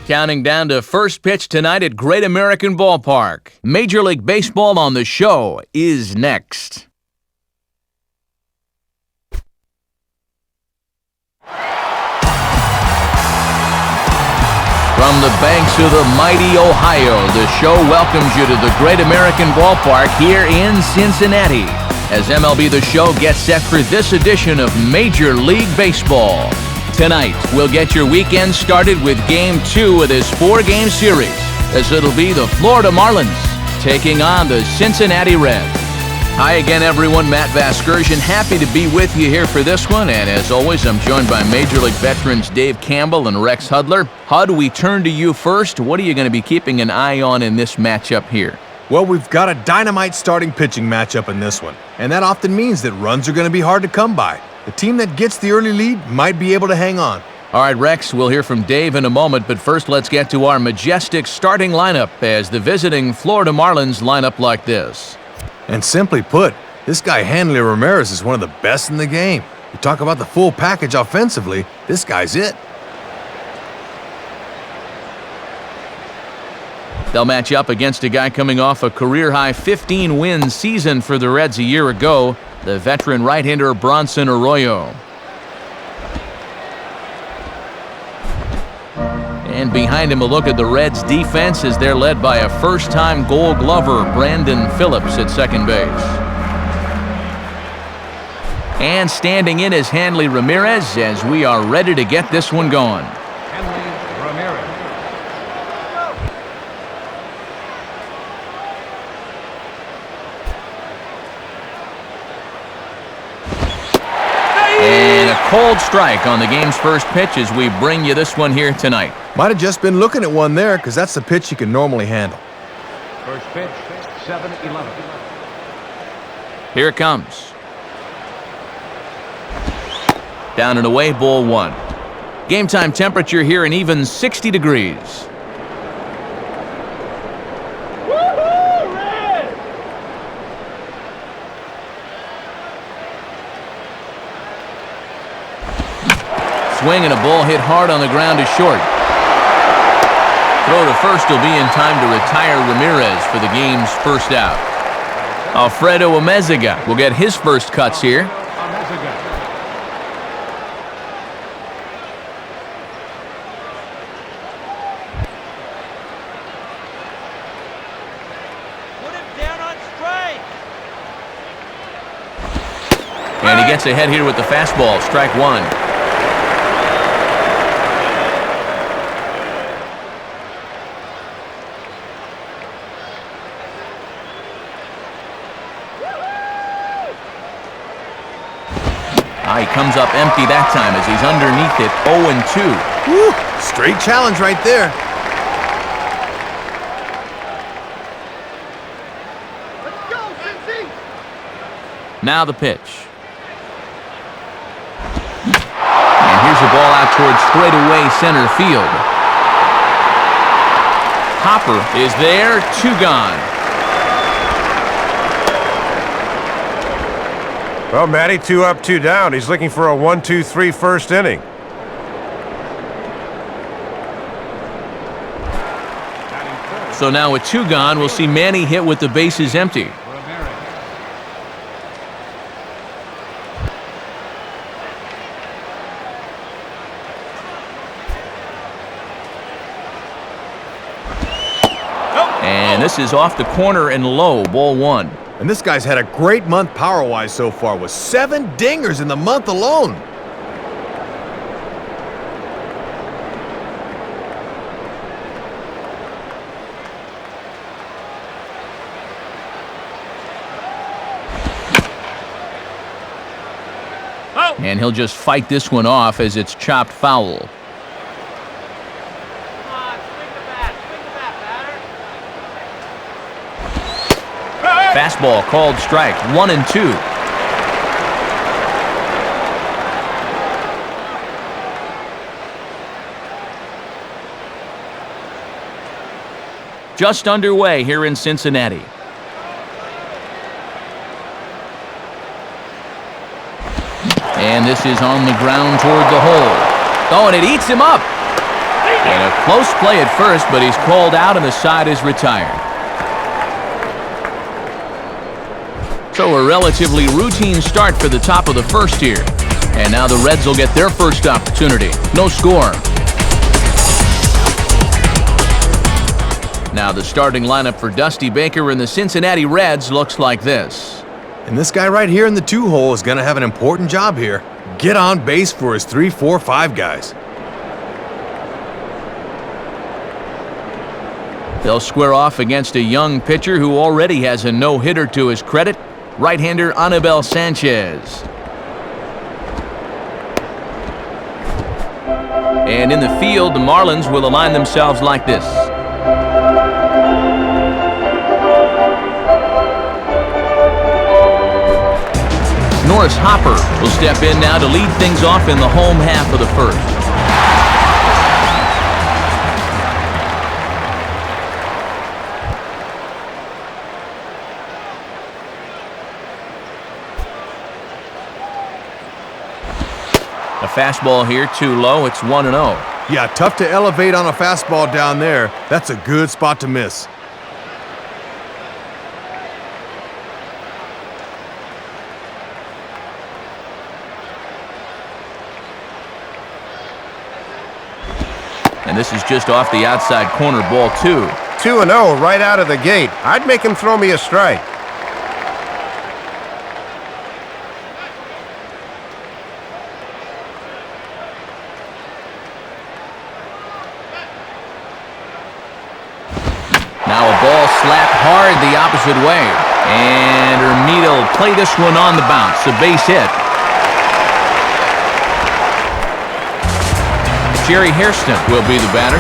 Counting down to first pitch tonight at Great American Ballpark. Major League Baseball on the show is next. From the banks of the mighty Ohio, the show welcomes you to the Great American Ballpark here in Cincinnati as MLB The Show gets set for this edition of Major League Baseball. Tonight, we'll get your weekend started with Game 2 of this 4-game series, as it'll be the Florida Marlins taking on the Cincinnati Reds. Hi again, everyone. Matt Vasgersian, happy to be with you here for this one. And as always, I'm joined by Major League veterans Dave Campbell and Rex Hudler. Hud, we turn to you first. What are you going to be keeping an eye on in this matchup here? Well, we've got a dynamite starting pitching matchup in this one, and that often means that runs are going to be hard to come by. The team that gets the early lead might be able to hang on. All right, Rex, we'll hear from Dave in a moment, but first let's get to our majestic starting lineup as the visiting Florida Marlins line up like this. And simply put, this guy Hanley Ramirez is one of the best in the game. You talk about the full package offensively, this guy's it. They'll match up against a guy coming off a career-high 15-win season for the Reds a year ago, the veteran right-hander Bronson Arroyo. And behind him, a look at the Reds' defense as they're led by a first-time Gold Glover, Brandon Phillips, at second base. And standing in is Hanley Ramirez as we are ready to get this one going. And a cold strike on the game's first pitch as we bring you this one here tonight. Might have just been looking at one there because that's the pitch you can normally handle. First pitch, 7-11. Here it comes. Down and away, ball one. Game time temperature here an even 60 degrees. Swing and a ball hit hard on the ground to short. Throw to first will be in time to retire Ramirez for the game's first out. Alfredo Amezaga will get his first cuts here. Put him down on strike. And he gets ahead here with the fastball, strike one. He comes up empty that time as he's underneath it, 0-2. Woo, straight challenge right there. Let's go, Cincy! Now the pitch. And here's a ball out towards straightaway center field. Hopper is there, 2 gone. Well, Matty, 2 up, 2 down. He's looking for a 1-2-3 first inning. So now with 2 gone, we'll see Manny hit with the bases empty. And this is off the corner and low, ball one. And this guy's had a great month power-wise so far with 7 dingers in the month alone. And he'll just fight this one off as it's chopped foul. Fastball called strike, 1-2. Just underway here in Cincinnati. And this is on the ground toward the hole. Oh, and it eats him up. And a close play at first, but he's called out and the side is retired. So a relatively routine start for the top of the first here. And now the Reds will get their first opportunity. No score. Now the starting lineup for Dusty Baker and the Cincinnati Reds looks like this. And this guy right here in the 2-hole is going to have an important job here. Get on base for his 3, 4, 5 guys. They'll square off against a young pitcher who already has a no-hitter to his credit, right-hander Anibal Sanchez. And in the field, the Marlins will align themselves like this. Norris Hopper will step in now to lead things off in the home half of the first. A fastball here, too low. It's 1-0. Yeah, tough to elevate on a fastball down there. That's a good spot to miss. And this is just off the outside corner, ball 2. 2-0 right out of the gate. I'd make him throw me a strike. Now a ball slapped hard the opposite way. And Hermida will play this one on the bounce. A base hit. Jerry Hairston will be the batter.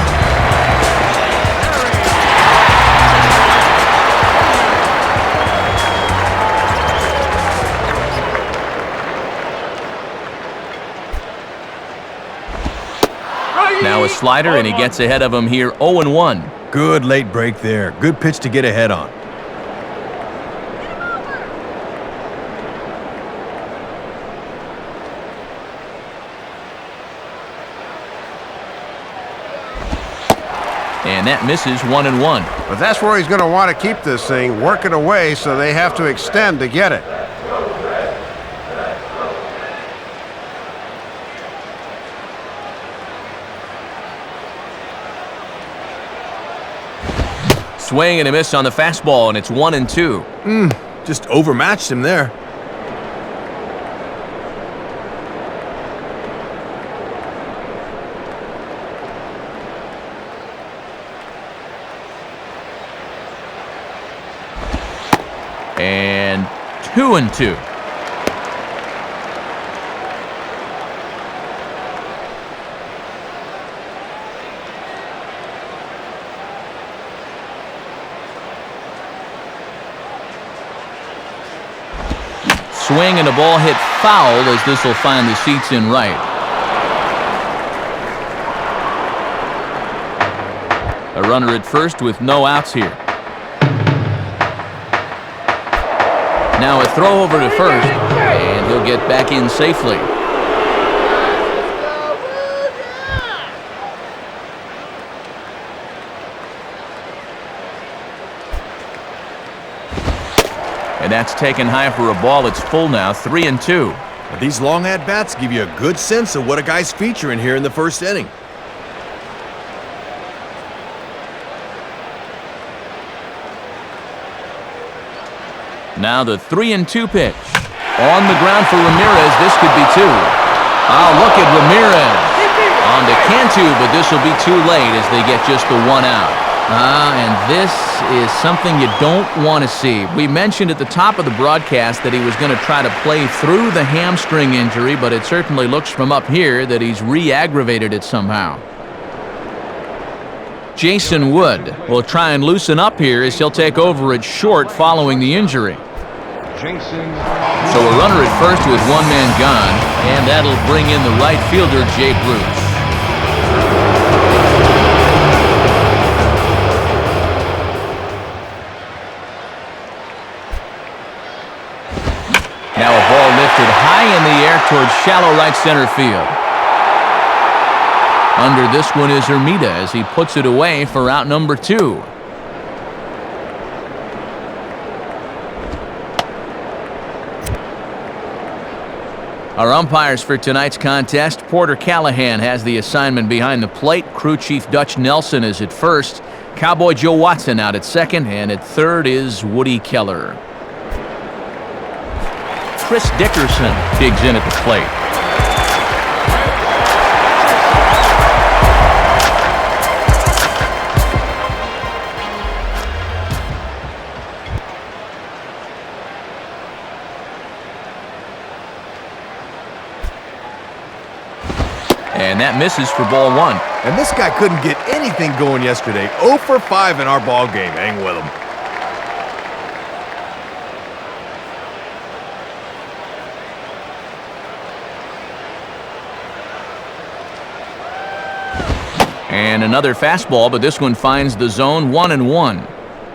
Now a slider, and he gets ahead of him here, 0-1. Good late break there. Good pitch to get ahead on. And that misses, 1-1. But that's where he's going to want to keep this thing, work it away so they have to extend to get it. Swing and a miss on the fastball, and it's 1-2. Just overmatched him there. And 2-2. Swing and a ball hit foul as this will find the seats in right. A runner at first with no outs here. Now a throw over to first, and he'll get back in safely. And that's taken high for a ball. It's full now, 3-2. These long at-bats give you a good sense of what a guy's featuring here in the first inning. Now the 3-2 pitch. On the ground for Ramirez. This could be 2. Oh, look at Ramirez. On to Cantu, but this will be too late as they get just the 1 out. And this is something you don't want to see. We mentioned at the top of the broadcast that he was going to try to play through the hamstring injury, but it certainly looks from up here that he's re-aggravated it somehow. Jason Wood will try and loosen up here as he'll take over at short following the injury. So a runner at first with 1 man gone, and that'll bring in the right fielder, Jay Bruce. Now a ball lifted high in the air towards shallow right center field. Under this one is Hermida as he puts it away for out number 2. Our umpires for tonight's contest: Porter Callahan has the assignment behind the plate. Crew Chief Dutch Nelson is at first. Cowboy Joe Watson out at second, and at third is Woody Keller. Chris Dickerson digs in at the plate. And that misses for ball 1. And this guy couldn't get anything going yesterday. 0 for 5 in our ball game. Hang with him. And another fastball, but this one finds the zone. 1-1.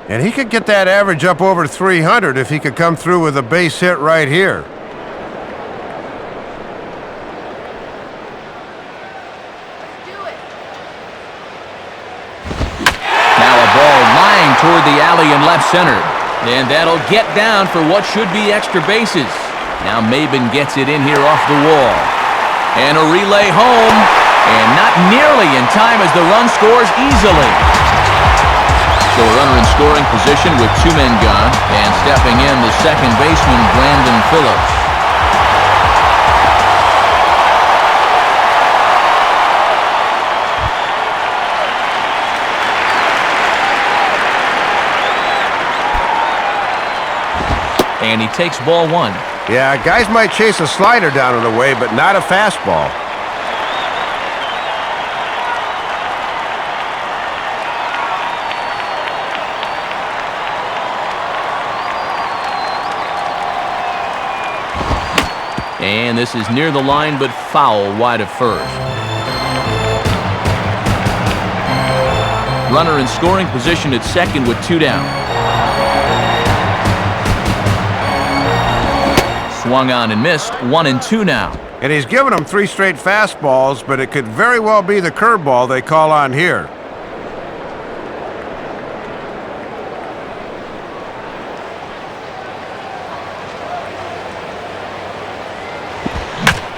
And he could get that average up over 300 if he could come through with a base hit right here. Toward the alley in left center. And that'll get down for what should be extra bases. Now Maben gets it in here off the wall. And a relay home. And not nearly in time as the run scores easily. So a runner in scoring position with 2 men gone. And stepping in, the second baseman, Brandon Phillips. And he takes ball 1. Yeah, guys might chase a slider down and away, but not a fastball. And this is near the line, but foul wide of first. Runner in scoring position at second with 2 down. Swung on and missed. 1-2 now. And he's given them 3 straight fastballs, but it could very well be the curveball they call on here.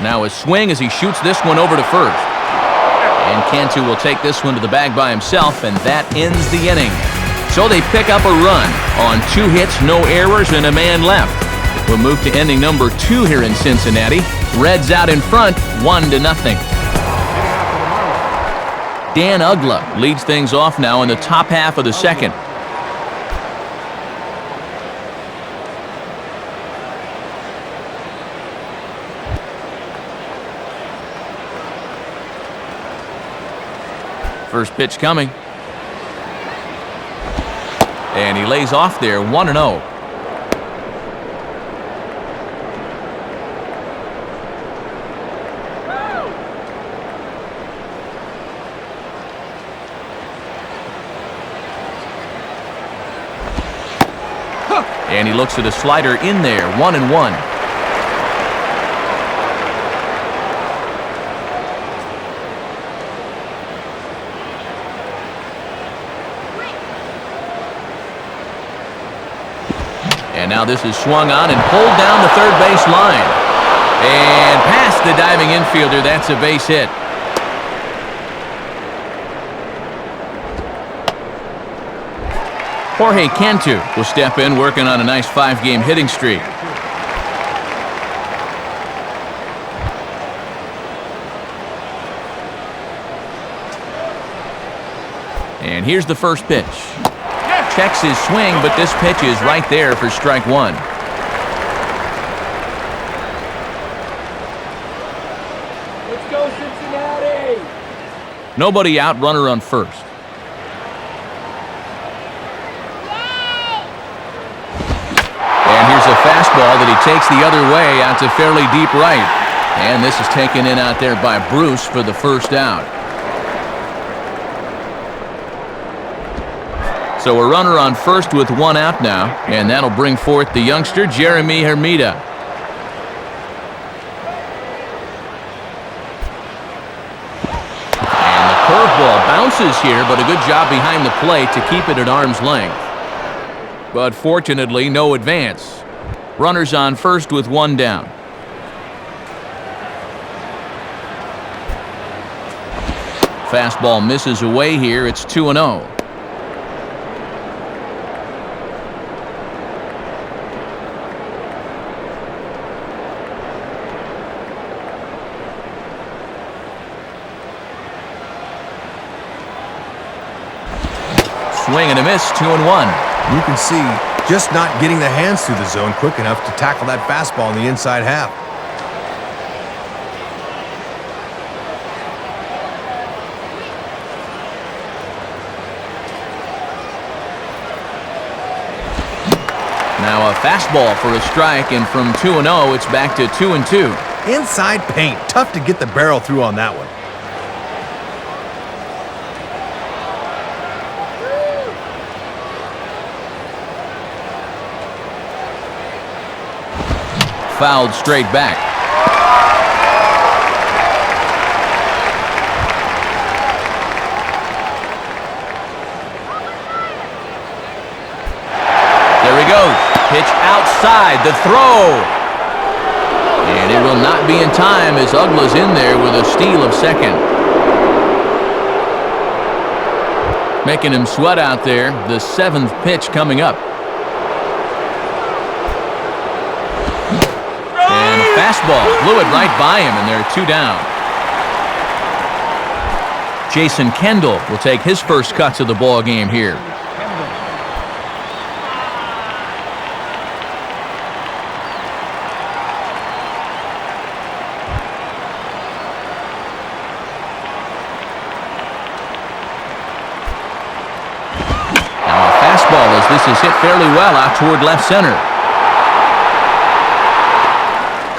Now a swing as he shoots this one over to first. And Cantu will take this one to the bag by himself, and that ends the inning. So they pick up a run on 2 hits, no errors, and a man left. We'll move to inning number 2 here in Cincinnati. Reds out in front, 1-0. Dan Uggla leads things off now in the top half of the second. First pitch coming. And he lays off there, 1-0. And he looks at a slider in there, 1-1. And now this is swung on and pulled down the third base line. And past the diving infielder, that's a base hit. Jorge Cantu will step in, working on a nice 5-game hitting streak. And here's the first pitch. Checks his swing, but this pitch is right there for strike 1. Let's go, Cincinnati! Nobody out, runner on first. And here's a fastball that he takes the other way out to fairly deep right. And this is taken in out there by Bruce for the first out. So a runner on first with 1 out now, and that'll bring forth the youngster, Jeremy Hermida. And misses here, but a good job behind the plate to keep it at arm's length. But fortunately, no advance. Runners on first with one down. Fastball misses away here. It's 2-0. Swing and a miss, 2-1. You can see just not getting the hands through the zone quick enough to tackle that fastball in the inside half. Now a fastball for a strike, and from 2-0, it's back to 2-2. Inside paint. Tough to get the barrel through on that one. Fouled straight back. There he goes. Pitch outside. The throw. And it will not be in time as Ugla's in there with a steal of second. Making him sweat out there. The 7th pitch coming up. Fastball blew it right by him, and they're 2 down. Jason Kendall will take his first cuts of the ball game here. Now a fastball as this is hit fairly well out toward left center.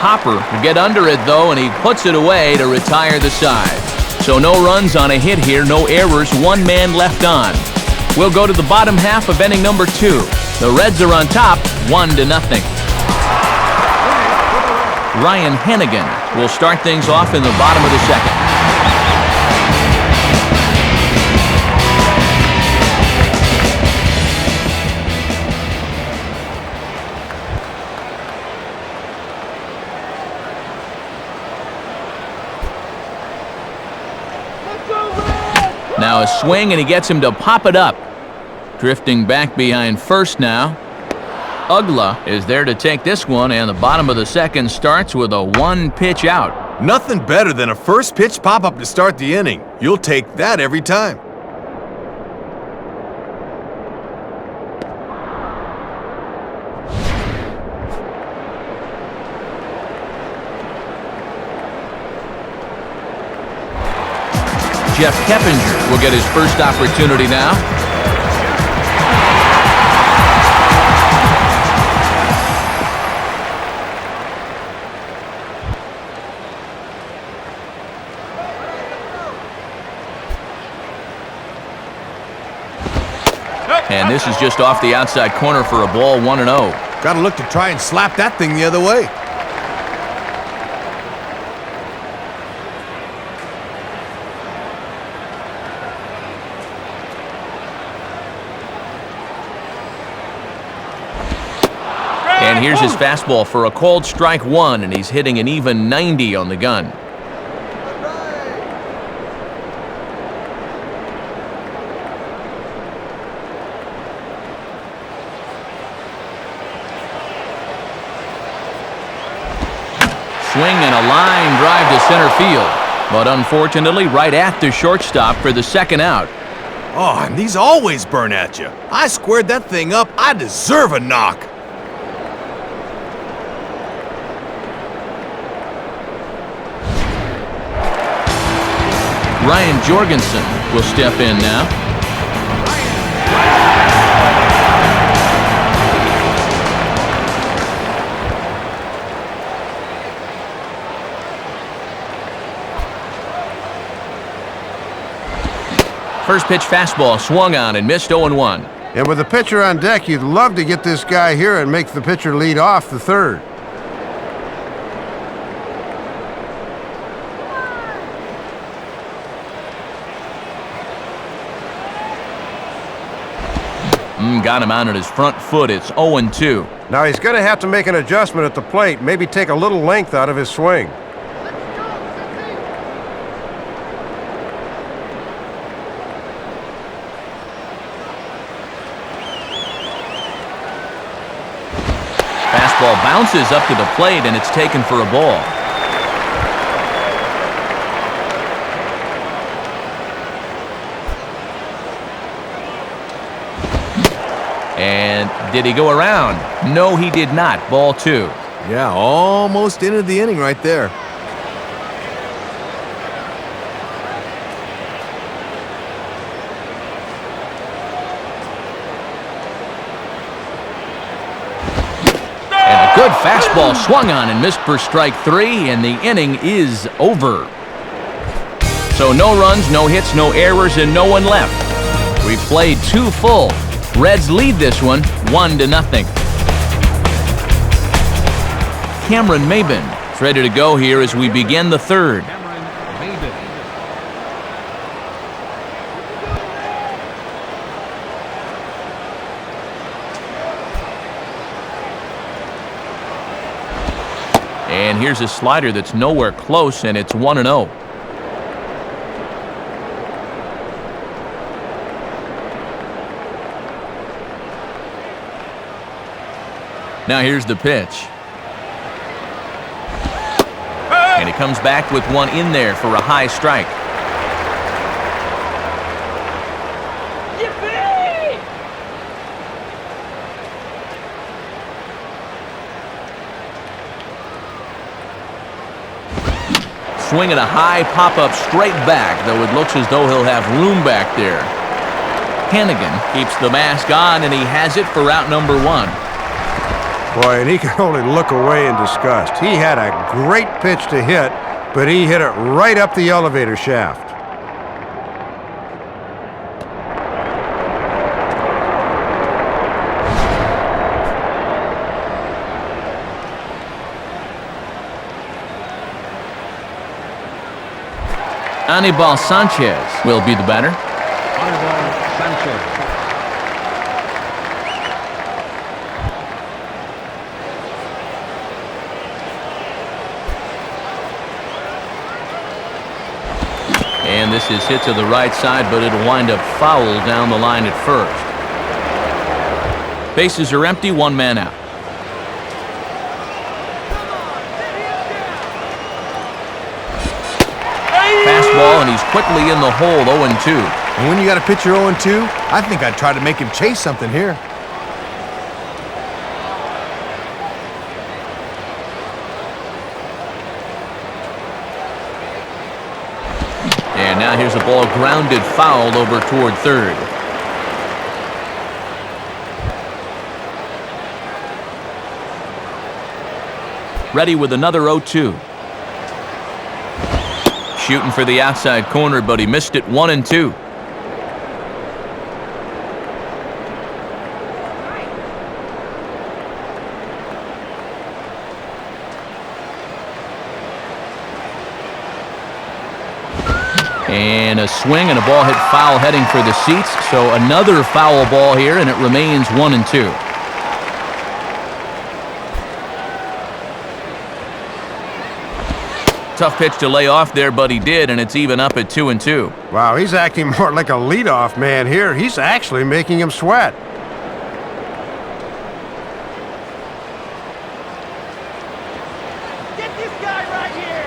Hopper will get under it, though, and he puts it away to retire the side. So no runs on a hit here, no errors, 1 man left on. We'll go to the bottom half of inning number 2. The Reds are on top, 1-0. Ryan Hennigan will start things off in the bottom of the second. Now a swing, and he gets him to pop it up. Drifting back behind first now. Ugla is there to take this one, and the bottom of the second starts with a 1-pitch out. Nothing better than a first pitch pop-up to start the inning. You'll take that every time. Jeff Keppinger will get his first opportunity now. And this is just off the outside corner for a ball, 1-0. Got to look to try and slap that thing the other way. And here's his fastball for a called strike 1, and he's hitting an even 90 on the gun. Swing and a line drive to center field, but unfortunately right at the shortstop for the second out. Oh, and these always burn at you. I squared that thing up. I deserve a knock. Ryan Jorgensen will step in now. First pitch fastball swung on and missed 0-1. And with the pitcher on deck, you'd love to get this guy here and make the pitcher lead off the third. Got him out at his front foot. It's 0-2. Now he's going to have to make an adjustment at the plate, maybe take a little length out of his swing. Fastball bounces up to the plate, and it's taken for a ball. And did he go around? No, he did not. Ball 2. Yeah, almost ended the inning right there. And a good fastball swung on and missed for strike 3, and the inning is over. So no runs, no hits, no errors, and no one left. We played 2 full. Reds lead this one 1-0. Cameron Maben is ready to go here as we begin the third. And here's a slider that's nowhere close, and it's 1-0. Now here's the pitch. And he comes back with one in there for a high strike. Yippee! Swinging a high pop-up straight back, though it looks as though he'll have room back there. Hannigan keeps the mask on, and he has it for out number 1. Boy, and he can only look away in disgust. He had a great pitch to hit, but he hit it right up the elevator shaft. Anibal Sanchez will be the batter. Anibal Sanchez. And this is hit to the right side, but it'll wind up foul down the line at first. Bases are empty, 1 man out. Fastball, and he's quickly in the hole, 0-2. And when you got a pitcher 0-2, I think I'd try to make him chase something here. And now here's a ball grounded foul over toward third. Ready with another 0-2. Shooting for the outside corner, but he missed it, 1-2. And a swing and a ball hit foul heading for the seats. So another foul ball here, and it remains 1-2. Tough pitch to lay off there, but he did, and it's even up at 2-2. Wow, he's acting more like a leadoff man here. He's actually making him sweat. Get this guy right here!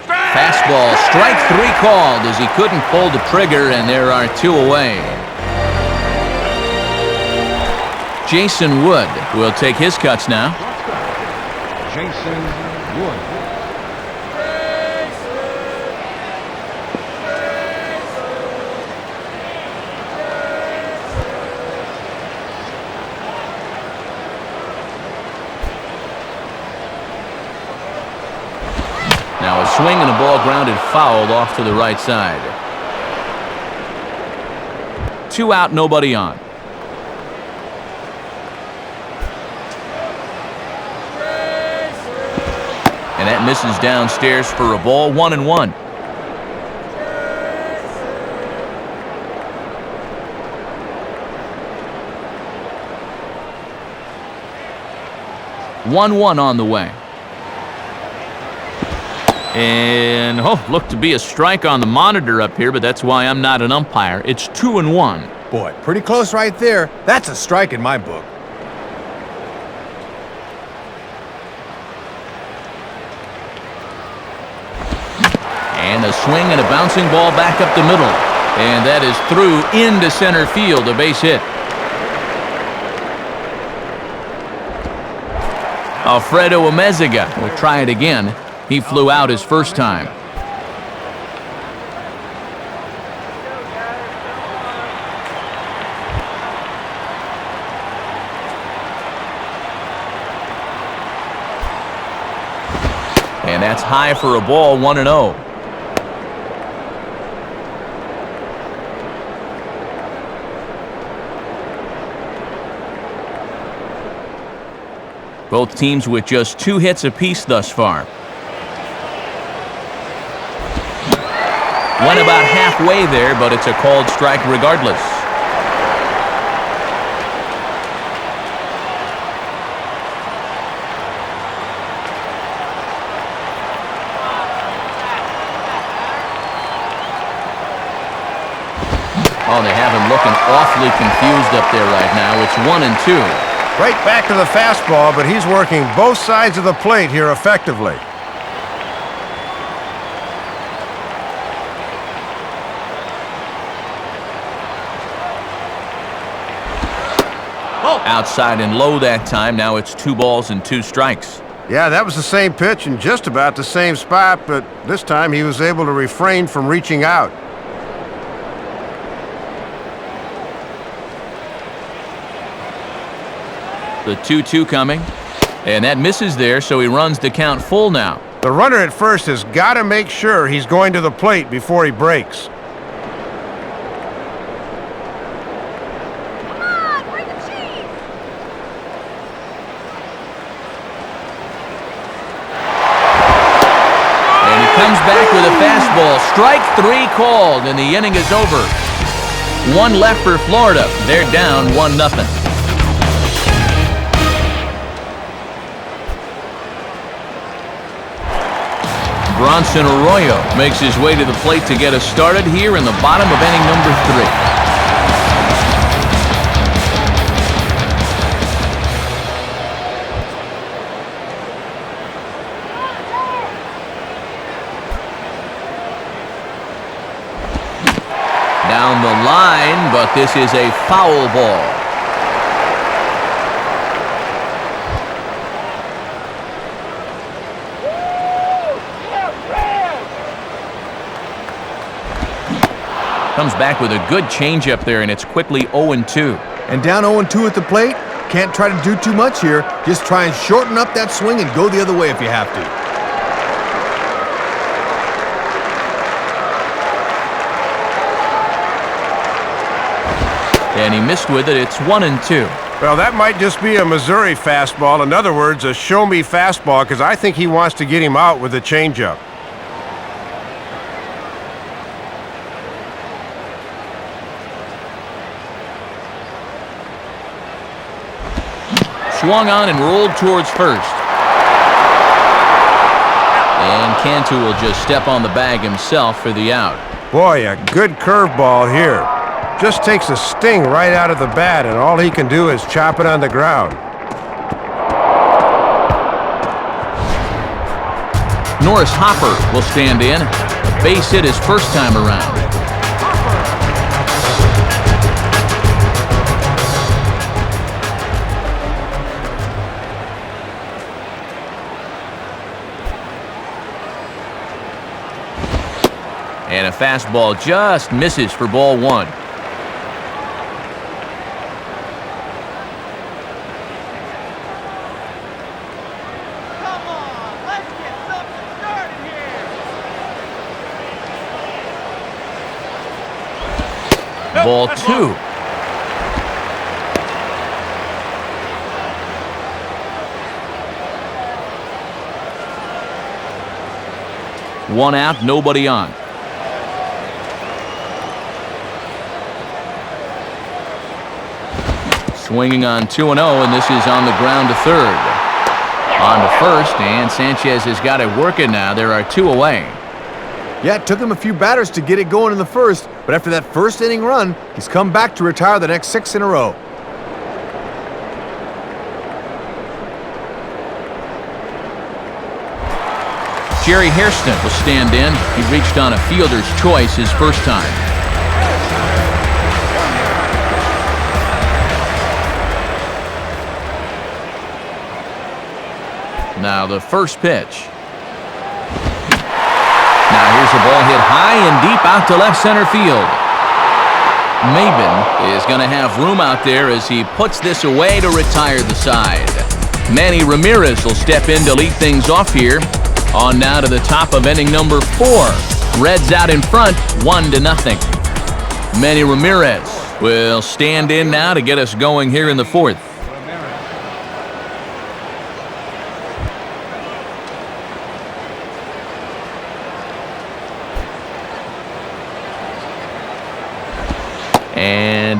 Fastball, strike 3 called as he couldn't pull the trigger, and there are 2 away. Jason Wood will take his cuts now. Jason Wood. Now a swing and a ball grounded fouled off to the right side. 2 out, nobody on. And that misses downstairs for a ball, 1-1. 1-1 on the way. And, looked to be a strike on the monitor up here, but that's why I'm not an umpire. It's 2-1. Boy, pretty close right there. That's a strike in my book. And a swing and a bouncing ball back up the middle. And that is through into center field, a base hit. Alfredo Amezaga will try it again. He flew out his first time. And that's high for a ball, 1-0. Both teams with just 2 hits apiece thus far. Went about halfway there, but it's a called strike regardless. Oh, they have him looking awfully confused up there right now. It's 1-2. Right back to the fastball, but he's working both sides of the plate here effectively. Outside and low that time. Now it's 2 balls and 2 strikes. Yeah, that was the same pitch in just about the same spot, but this time he was able to refrain from reaching out. The 2-2 coming. And that misses there, so he runs the count full now. The runner at first has got to make sure he's going to the plate before he breaks. Comes back with a fastball. Strike 3 called, and the inning is over. 1 left for Florida. They're down 1-0. Bronson Arroyo makes his way to the plate to get us started here in the bottom of inning number 3. Down the line, but this is a foul ball. Comes back with a good changeup there, and it's quickly 0-2. And down 0-2 at the plate, can't try to do too much here. Just try and shorten up that swing and go the other way if you have to. And he missed with it. It's 1-2. Well, that might just be a Missouri fastball. In other words, a show-me fastball, because I think he wants to get him out with a changeup. Swung on and rolled towards first. And Cantu will just step on the bag himself for the out. Boy, a good curveball here. Just takes a sting right out of the bat, and all he can do is chop it on the ground. Norris Hopper will stand in. Base hit his first time around. And a fastball just misses for ball 1. Ball 2. One out, nobody on. Swinging on 2-0, and this is on the ground to third. On to first, and Sanchez has got it working now. There are 2 away. Yeah, it took him a few batters to get it going in the first, but after that first inning run, he's come back to retire the next 6 in a row. Jerry Hairston will stand in. He reached on a fielder's choice his first time. Now the first pitch. Now here's a ball hit high and deep out to left center field. Maben is going to have room out there as he puts this away to retire the side. Manny Ramirez will step in to lead things off here. On now to the top of inning number 4. Reds out in front, 1-0. Manny Ramirez will stand in now to get us going here in the 4th. And,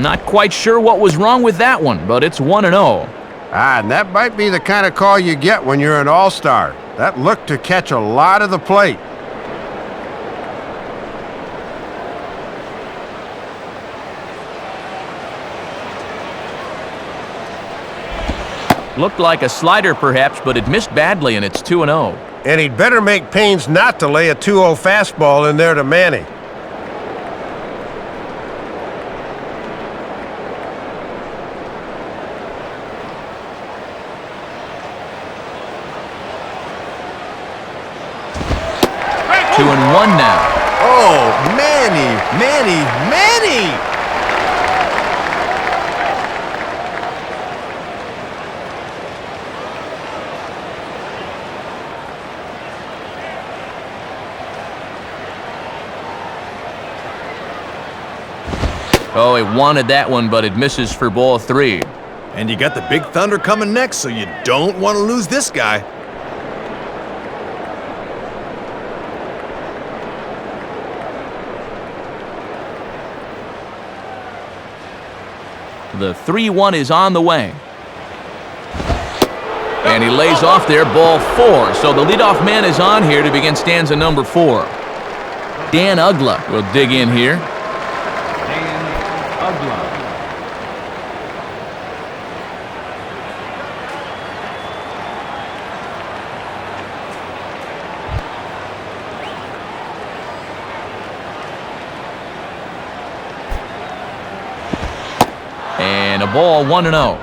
not quite sure what was wrong with that one, but it's 1-0. And that might be the kind of call you get when you're an all-star. That looked to catch a lot of the plate. Looked like a slider perhaps, but it missed badly, and it's 2-0. And he'd better make pains not to lay a 2-0 fastball in there to Manny. Two and one now. Oh, Manny! Oh, he wanted that one, but it misses for ball 3. And you got the Big Thunder coming next, so you don't want to lose this guy. The 3-1 is on the way. And he lays off there, ball 4. So the leadoff man is on here to begin stanza number 4. Dan Uggla will dig in here. Dan Uggla. And a ball 1-0.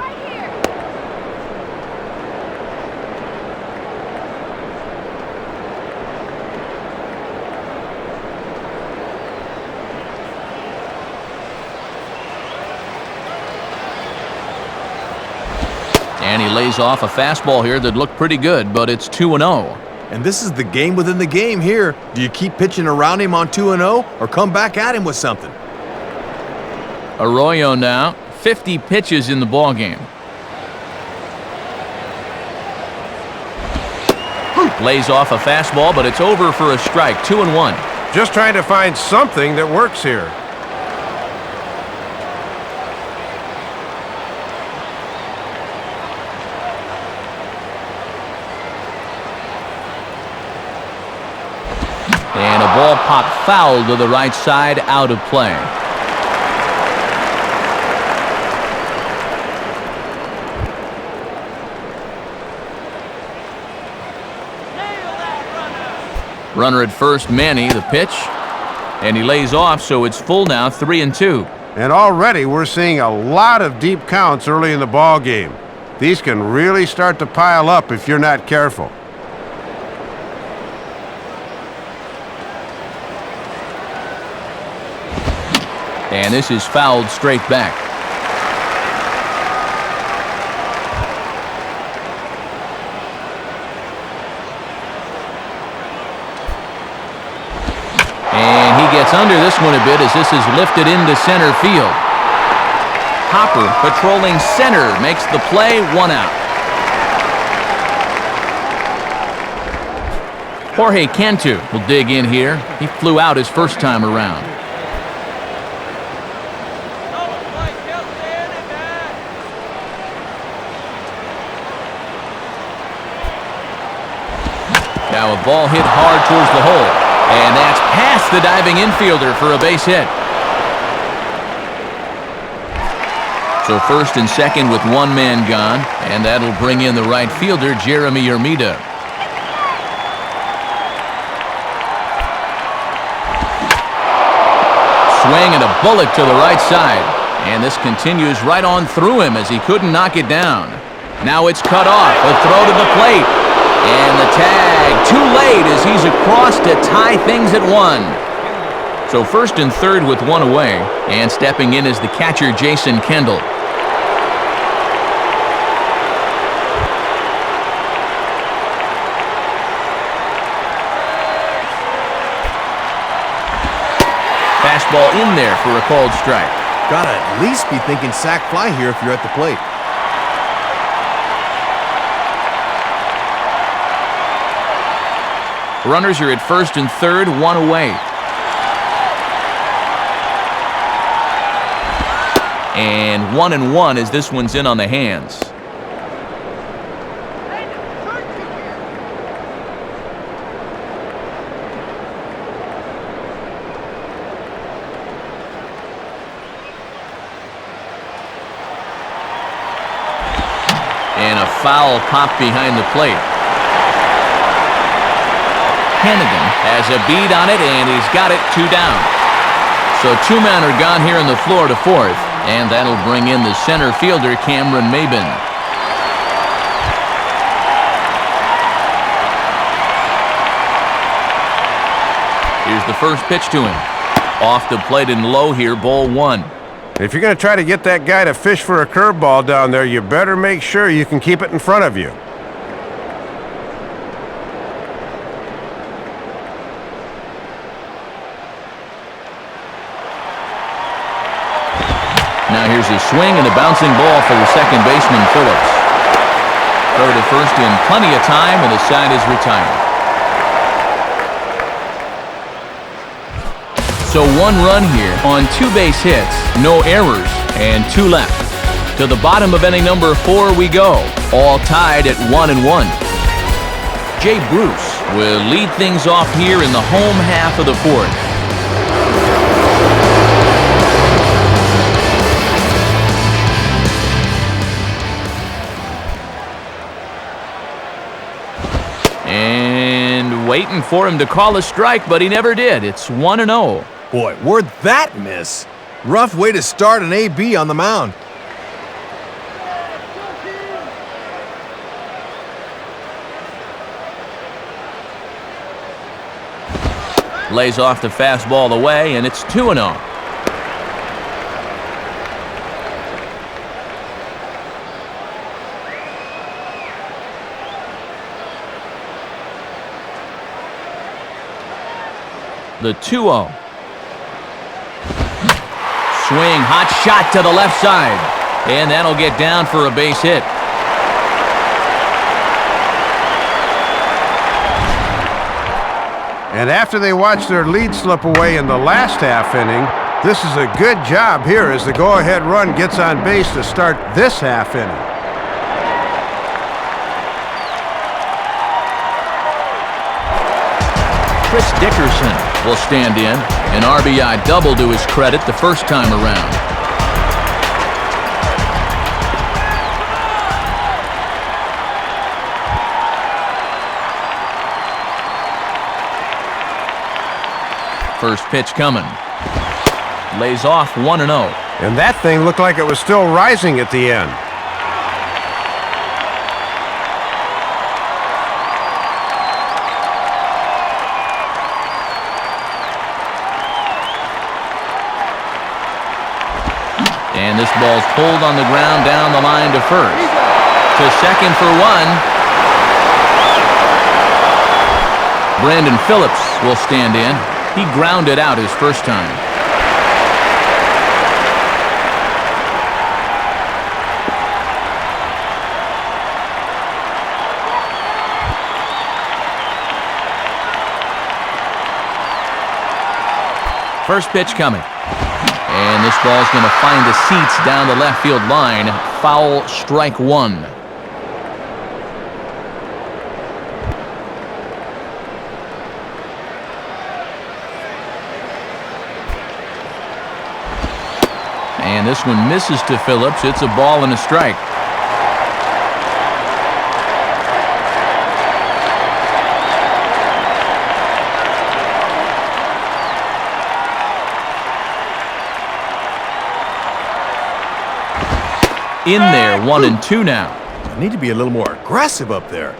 And he lays off a fastball here that looked pretty good, but it's 2-0. And this is the game within the game here. Do you keep pitching around him on 2-0 or come back at him with something? Arroyo now, 50 pitches in the ballgame. Lays off a fastball, but it's over for a strike. 2-1. Just trying to find something that works here. And a ball popped foul to the right side, out of play. Runner at first, Manny, the pitch. And he lays off, so it's full now, 3-2. And already we're seeing a lot of deep counts early in the ball game. These can really start to pile up if you're not careful. And this is fouled straight back. And he gets under this one a bit as this is lifted into center field. Hopper patrolling center makes the play, 1 out. Jorge Cantu will dig in here. He flew out his first time around. A ball hit hard towards the hole. And that's past the diving infielder for a base hit. So first and second with one man gone, and that'll bring in the right fielder, Jeremy Ermita. Swing and a bullet to the right side. And this continues right on through him as he couldn't knock it down. Now it's cut off. A throw to the plate. And the tag too late as he's across to tie things at 1. So first and third with one away. And stepping in is the catcher, Jason Kendall. Fastball in there for a called strike. Gotta at least be thinking sac fly here if you're at the plate. Runners are at first and third, one away. And 1-1 as this one's in on the hands. And a foul popped behind the plate. Hannigan has a bead on it, and he's got it 2 down. So 2 men are gone here in the Florida fourth, and that'll bring in the center fielder, Cameron Maben. Here's the first pitch to him. Off the plate and low here, ball 1. If you're going to try to get that guy to fish for a curveball down there, you better make sure you can keep it in front of you. Now here's a swing and a bouncing ball for the second baseman, Phillips. Throw to first in plenty of time, and the side is retired. So 1 run here on 2 base hits, no errors, and 2 left. To the bottom of inning number 4 we go, all tied at 1-1. Jay Bruce will lead things off here in the home half of the fourth. And waiting for him to call a strike, but he never did. It's 1-0. Boy, where'd that miss? Rough way to start an AB on the mound. Lays off the fastball away, and it's 2-0. The 2-0. Swing, hot shot to the left side. And that'll get down for a base hit. And after they watched their lead slip away in the last half inning, this is a good job here as the go-ahead run gets on base to start this half inning. Chris Dickerson will stand in. An RBI double to his credit the first time around. First pitch coming. Lays off 1-0. And that thing looked like it was still rising at the end. And this ball's pulled on the ground down the line to first. To second for 1. Brandon Phillips will stand in. He grounded out his first time. First pitch coming. And this ball's going to find the seats down the left field line. Foul, strike 1. And this one misses to Phillips. It's a ball and a strike. In there, 1-2 now. I need to be a little more aggressive up there.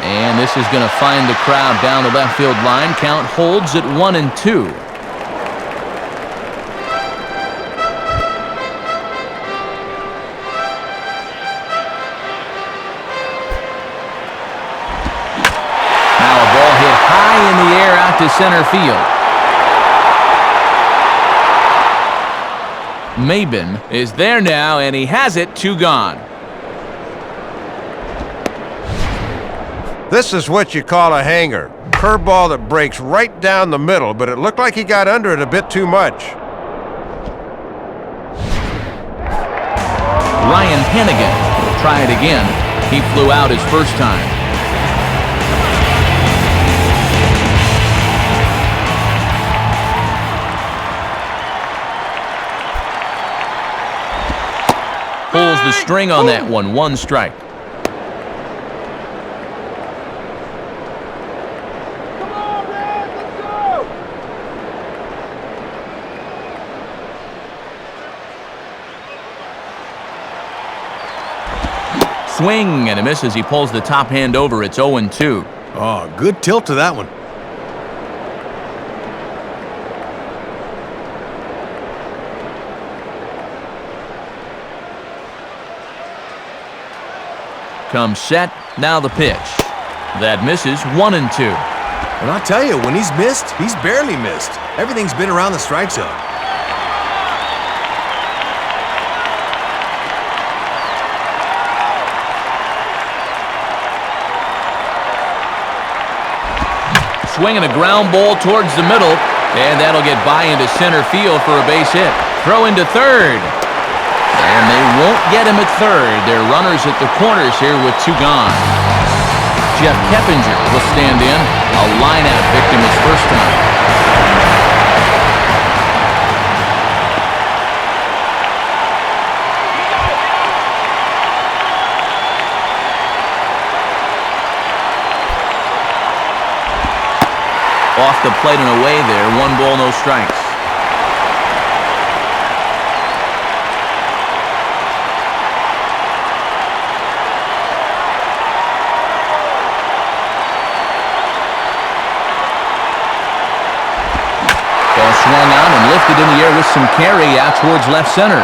And this is going to find the crowd down the left field line. Count holds at 1-2. In the air out to center field. Maben is there now, and he has it. 2 gone. This is what you call a hanger. Curveball that breaks right down the middle, but it looked like he got under it a bit too much. Ryan Hennigan will try it again. He flew out his first time. Pulls the string on that one. 1 strike. Come on, Red, let's go! Swing and a miss as he pulls the top hand over. It's 0-2. Oh, good tilt to that one. Comes set. Now the pitch. That misses. 1-2. And I'll tell you, when he's missed, he's barely missed. Everything's been around the strike zone. Swinging a ground ball towards the middle, and that'll get by into center field for a base hit. Throw into third. And they won't get him at third. They're runners at the corners here with 2 gone. Jeff Keppinger will stand in. A line-out victim his first time. Off the plate and away there. 1 ball, no strikes. Swung on and lifted in the air with some carry out towards left center.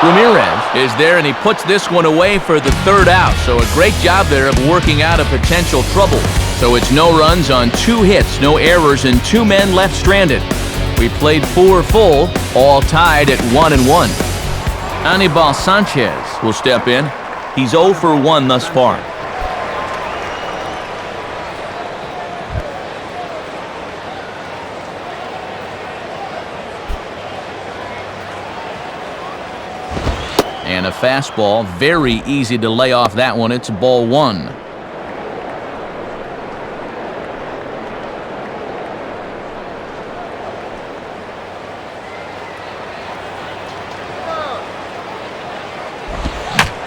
Ramirez is there, and he puts this one away for the 3rd out. So a great job there of working out a potential trouble. So it's no runs on 2 hits, no errors, and 2 men left stranded. We played 4 full, all tied at 1-1. Anibal Sanchez will step in. He's 0 for 1 thus far. And a fastball, very easy to lay off that one. It's ball 1.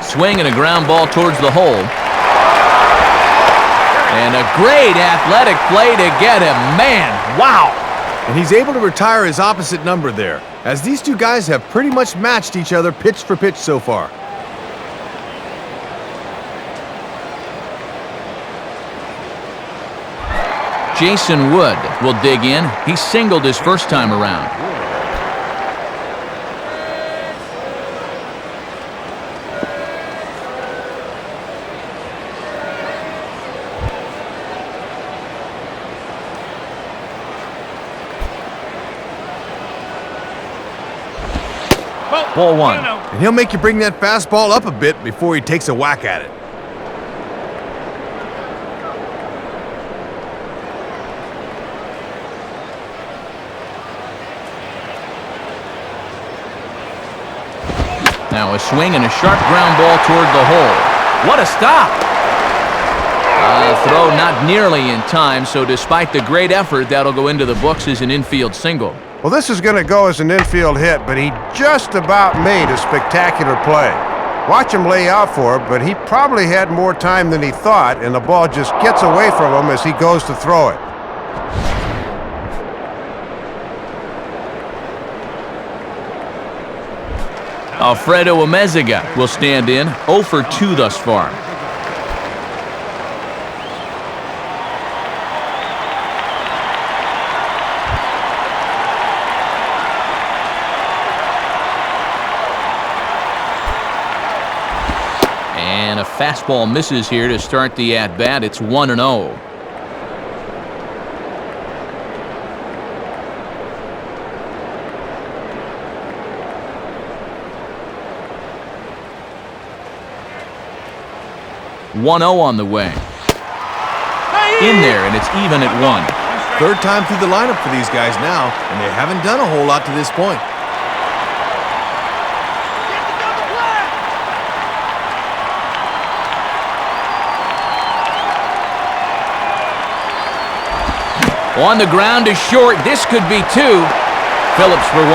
Swing and a ground ball towards the hole. And a great athletic play to get him. Man, wow! And he's able to retire his opposite number there, as these 2 guys have pretty much matched each other pitch for pitch so far. Jason Wood will dig in. He singled his first time around. Ball 1. And he'll make you bring that fastball up a bit before he takes a whack at it. Now a swing and a sharp ground ball toward the hole. What a stop! Throw not nearly in time, so despite the great effort, that'll go into the books as an infield single. Well, this is going to go as an infield hit, but he just about made a spectacular play. Watch him lay out for it, but he probably had more time than he thought, and the ball just gets away from him as he goes to throw it. Alfredo Amezaga will stand in, 0 for 2 thus far. And a fastball misses here to start the at-bat. It's 1-0. On the way. In there, and it's even at 1. Third time through the lineup for these guys now, and they haven't done a whole lot to this point. On the ground to short. This could be 2. Phillips for 1.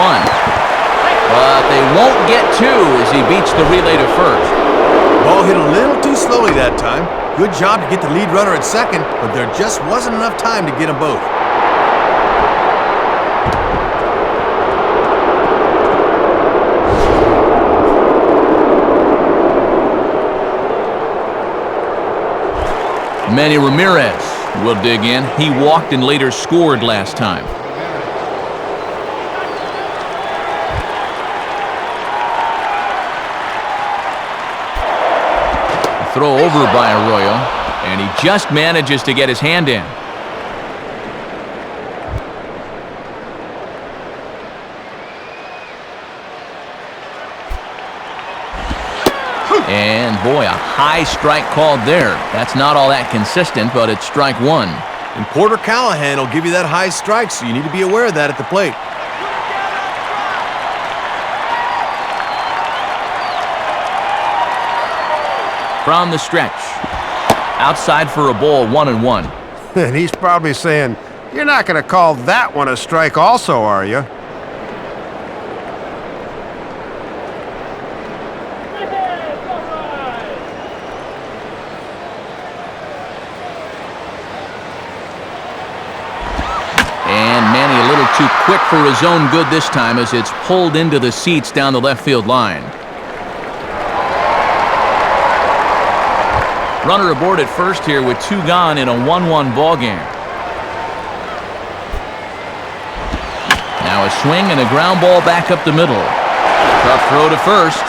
But they won't get 2 as he beats the relay to first. Ball hit a little too slowly that time. Good job to get the lead runner at second, but there just wasn't enough time to get them both. Manny Ramirez will dig in. He walked and later scored last time. Throw over by Arroyo, and he just manages to get his hand in. And boy, a high strike called there. That's not all that consistent, but it's strike 1. And Porter Callahan will give you that high strike, so you need to be aware of that at the plate. From the stretch. Outside for a ball, 1-1. And he's probably saying, "You're not going to call that one a strike also, are you?" And Manny a little too quick for his own good this time as it's pulled into the seats down the left field line. Runner aboard at first here with 2 gone in a 1-1 ball game. Now a swing and a ground ball back up the middle. Tough throw to first.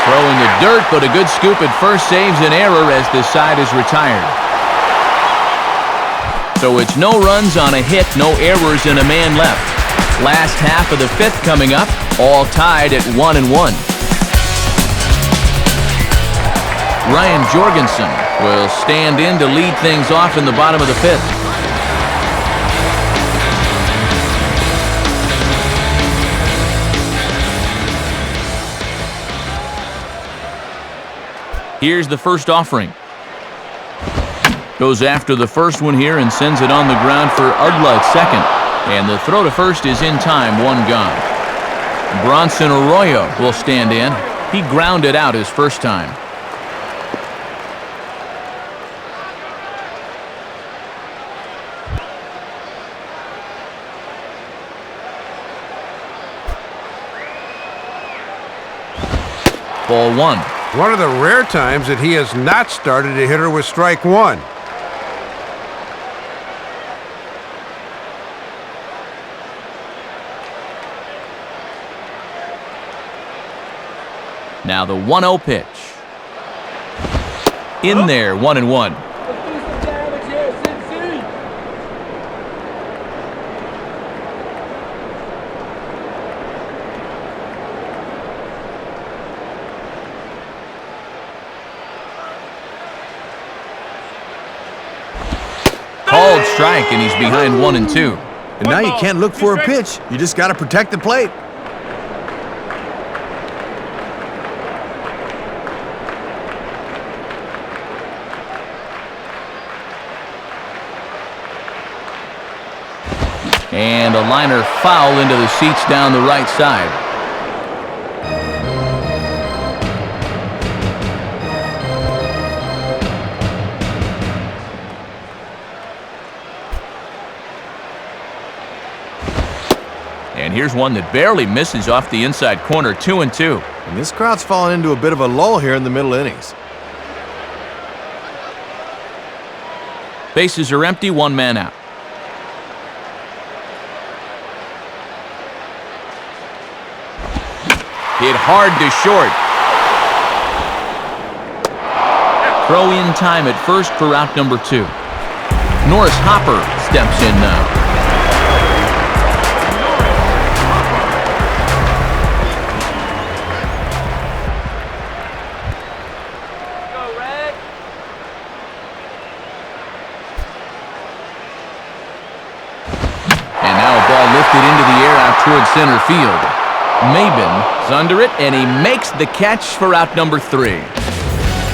Throw in the dirt, but a good scoop at first saves an error as the side is retired. So it's no runs on a hit, no errors, and a man left. Last half of the 5th coming up, all tied at 1-1. Ryan Jorgensen will stand in to lead things off in the bottom of the 5th. Here's the first offering. Goes after the first one here and sends it on the ground for Ugla at second. And the throw to first is in time, 1 gone. Bronson Arroyo will stand in. He grounded out his first time. Ball 1. One of the rare times that he has not started a hitter with strike 1. Now the 1-0 pitch. In there, 1-1. Called strike, and he's behind 1-2. And now you can't look for a pitch. You just got to protect the plate. And a liner foul into the seats down the right side. And here's one that barely misses off the inside corner, 2-2. And this crowd's fallen into a bit of a lull here in the middle innings. Bases are empty, one man out. Hit hard to short. Throw in time at first for out number 2. Norris Hopper steps in now. Lifted into the air out towards center field. Maben's under it, and he makes the catch for out number 3.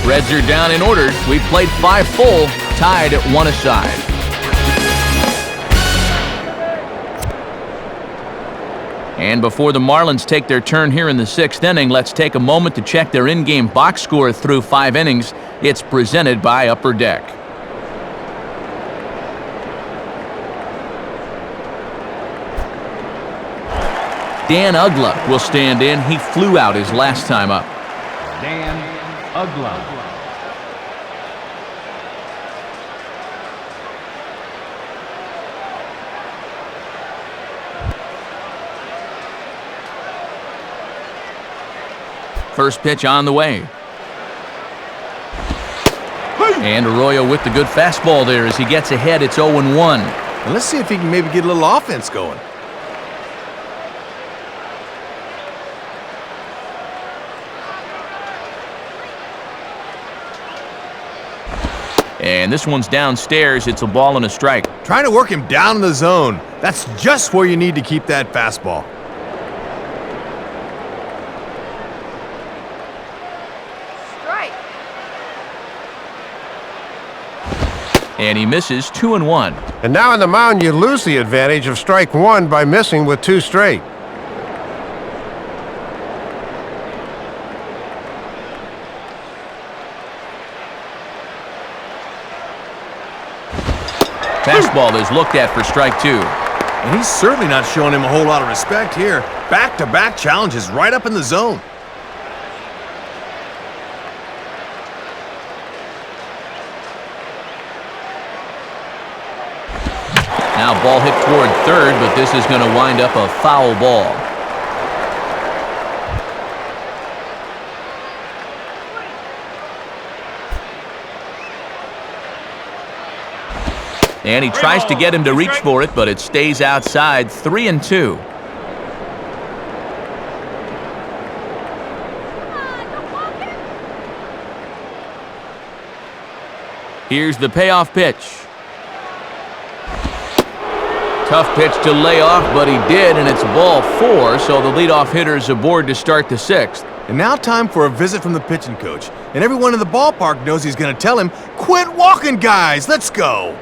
Reds are down in order. We've played 5 full, tied at 1 aside. And before the Marlins take their turn here in the 6th inning, let's take a moment to check their in-game box score through 5 innings. It's presented by Upper Deck. Dan Ugla will stand in. He flew out his last time up. Dan Ugla. First pitch on the way. And Arroyo with the good fastball there as he gets ahead. It's 0-1. And let's see if he can maybe get a little offense going. And this one's downstairs. It's a ball and a strike. Trying to work him down in the zone. That's just where you need to keep that fastball. Strike. And he misses, 2-1. And now on the mound, you lose the advantage of strike 1 by missing with 2 straight. Fastball is looked at for strike 2. And he's certainly not showing him a whole lot of respect here. Back-to-back challenges right up in the zone. Now ball hit toward third, but this is going to wind up a foul ball. And he tries to get him to reach for it, but it stays outside, 3-2. Here's the payoff pitch. Tough pitch to lay off, but he did, and it's ball 4, so the leadoff hitter's aboard to start the 6th. And now time for a visit from the pitching coach. And everyone in the ballpark knows he's going to tell him, "Quit walking, guys, let's go."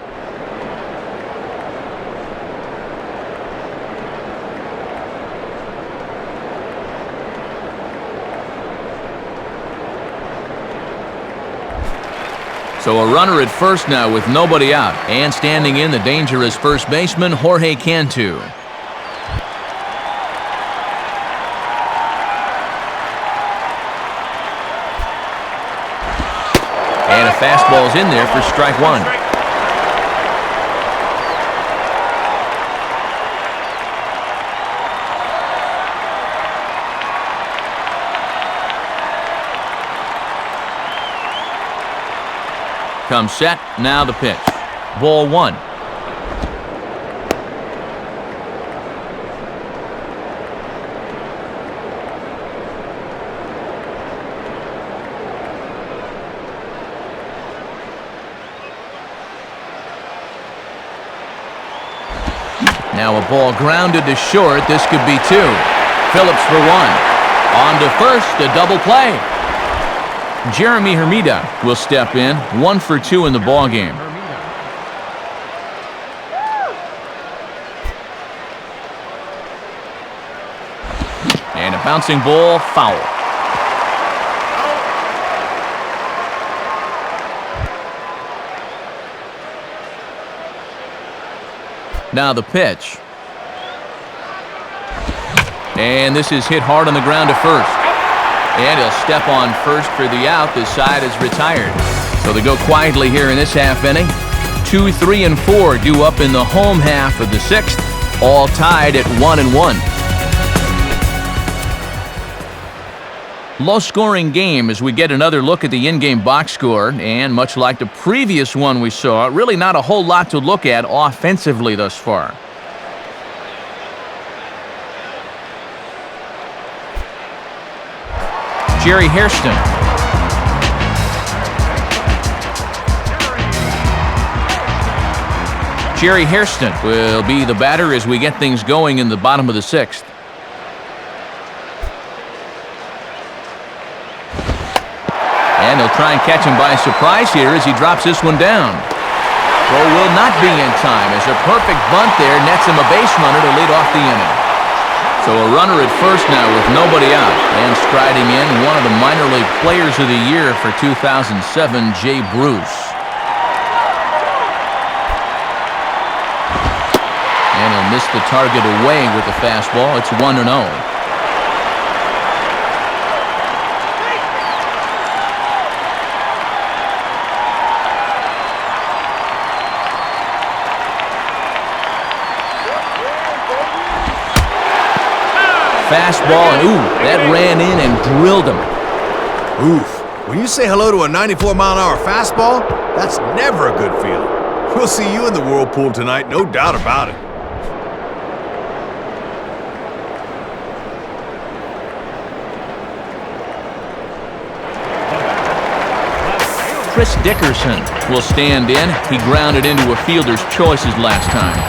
So a runner at first now with nobody out. And standing in, the dangerous first baseman, Jorge Cantu. And a fastball's in there for strike 1. Comes set, now the pitch. Ball 1. Now a ball grounded to short. This could be 2. Phillips for 1. On to first, a double play. Jeremy Hermida will step in, 1 for 2 in the ballgame. Bouncing ball, foul. Now the pitch. And this is hit hard on the ground to first. And he'll step on first for the out. This side is retired. So they go quietly here in this half inning. 2, 3, and 4 due up in the home half of the sixth. All tied at 1-1. Low-scoring game as we get another look at the in-game box score. And much like the previous one we saw, really not a whole lot to look at offensively thus far. Jerry Hairston. Jerry Hairston will be the batter as we get things going in the bottom of the sixth. And they'll try and catch him by surprise here as he drops this one down. Throw will not be in time as a perfect bunt there nets him a base runner to lead off the inning. So a runner at first now with nobody out. And striding in, one of the minor league players of the year for 2007, Jay Bruce. And he'll miss the target away with the fastball. It's 1-0. Fastball, and ooh, that ran in and drilled him. Oof. When you say hello to a 94-mile-an-hour fastball, that's never a good feeling. We'll see you in the whirlpool tonight, no doubt about it. Chris Dickerson will stand in. He grounded into a fielder's choices last time.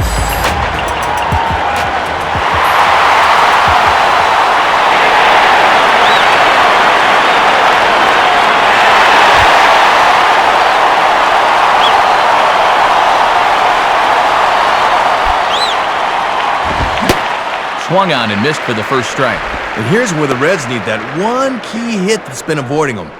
Swung on and missed for the first strike. And here's where the Reds need that one key hit that's been avoiding them.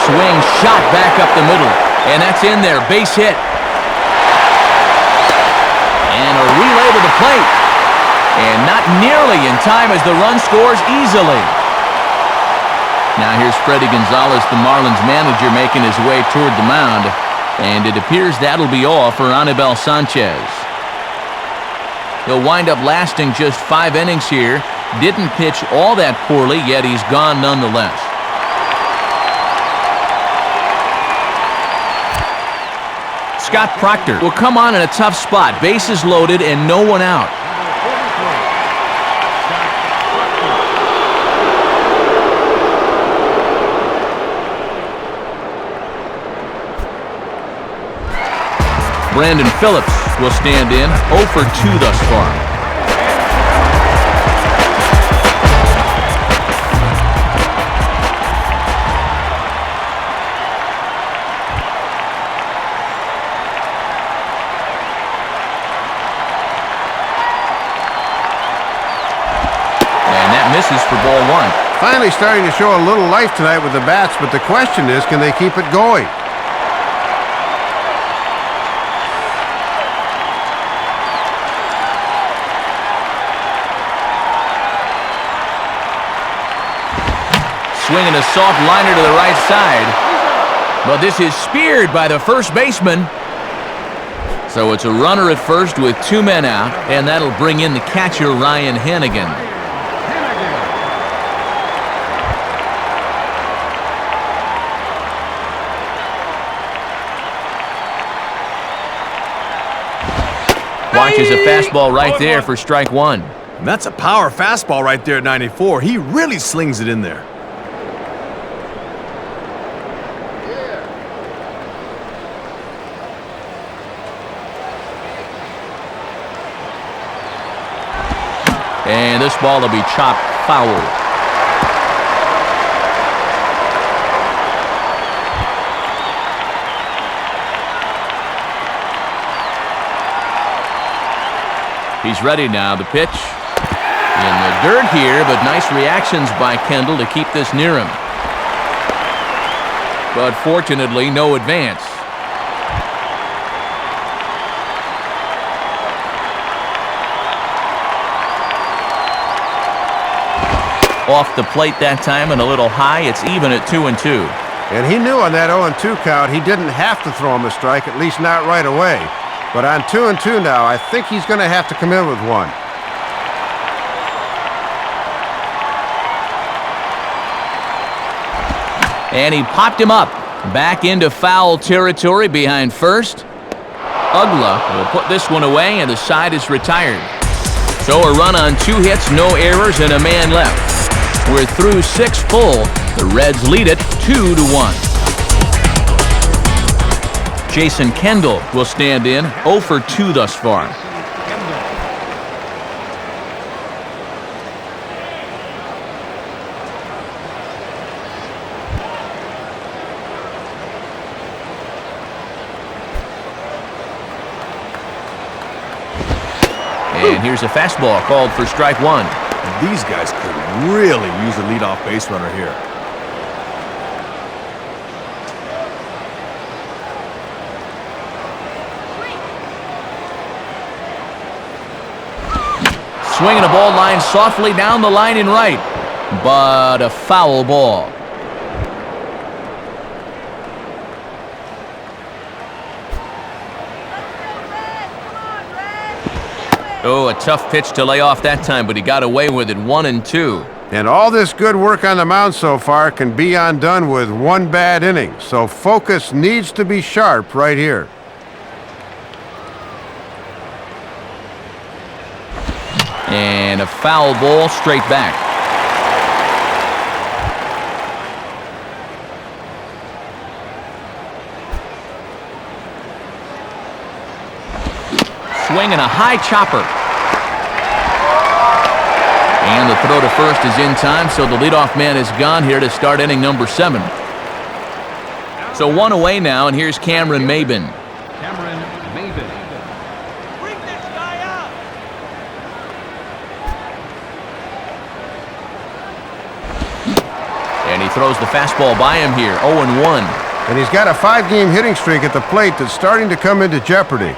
Swing, shot back up the middle. And that's in there. Base hit. And a relay to the plate. And not nearly in time as the run scores easily. Now here's Freddie Gonzalez, the Marlins manager, making his way toward the mound. And it appears that'll be all for Anibal Sanchez. He'll wind up lasting just 5 innings here. Didn't pitch all that poorly, yet he's gone nonetheless. Scott Proctor will come on in a tough spot. Bases loaded and no one out. Brandon Phillips will stand in, 0 for 2 thus far. And that misses for ball 1. Finally starting to show a little life tonight with the bats, but the question is, can they keep it going? Swinging a soft liner to the right side. But this is speared by the first baseman. So it's a runner at first with 2 men out, and that'll bring in the catcher, Ryan Hannigan. Watches a fastball right there for strike 1. And that's a power fastball right there at 94. He really slings it in there. And this ball will be chopped foul. He's ready now. The pitch in the dirt here, but nice reactions by Kendall to keep this near him. But fortunately, no advance. Off the plate that time and a little high. It's even at 2-2. And he knew on that 0-2 count he didn't have to throw him a strike, at least not right away. But on 2-2 now, I think he's going to have to come in with one. And he popped him up. Back into foul territory behind first. Ugla will put this one away, and the side is retired. So a run on 2 hits, no errors, and a man left. We're through 6 full. The Reds lead it 2-1. Jason Kendall will stand in, 0 for 2 thus far. And here's a fastball called for strike 1. These guys could really use a leadoff base runner here. Swinging a ball line softly down the line and right, but a foul ball. Oh, a tough pitch to lay off that time, but he got away with it. 1-2. And all this good work on the mound so far can be undone with one bad inning. So focus needs to be sharp right here. And a foul ball straight back. Swinging a high chopper. And the throw to first is in time, so the leadoff man is gone here to start inning number 7. So 1 away now, and here's Cameron Maben. Cameron Maben. Bring this guy out. And he throws the fastball by him here, 0-1. And he's got a 5-game hitting streak at the plate that's starting to come into jeopardy.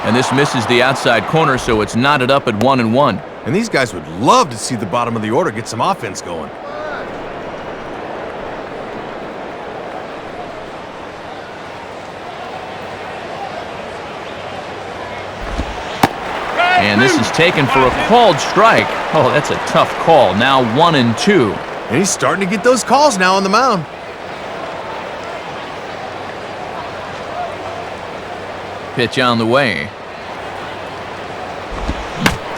And this misses the outside corner, so it's knotted up at 1-1. And these guys would love to see the bottom of the order get some offense going. And this is taken for a called strike. Oh, that's a tough call. Now 1-2. And he's starting to get those calls now on the mound. Pitch on the way.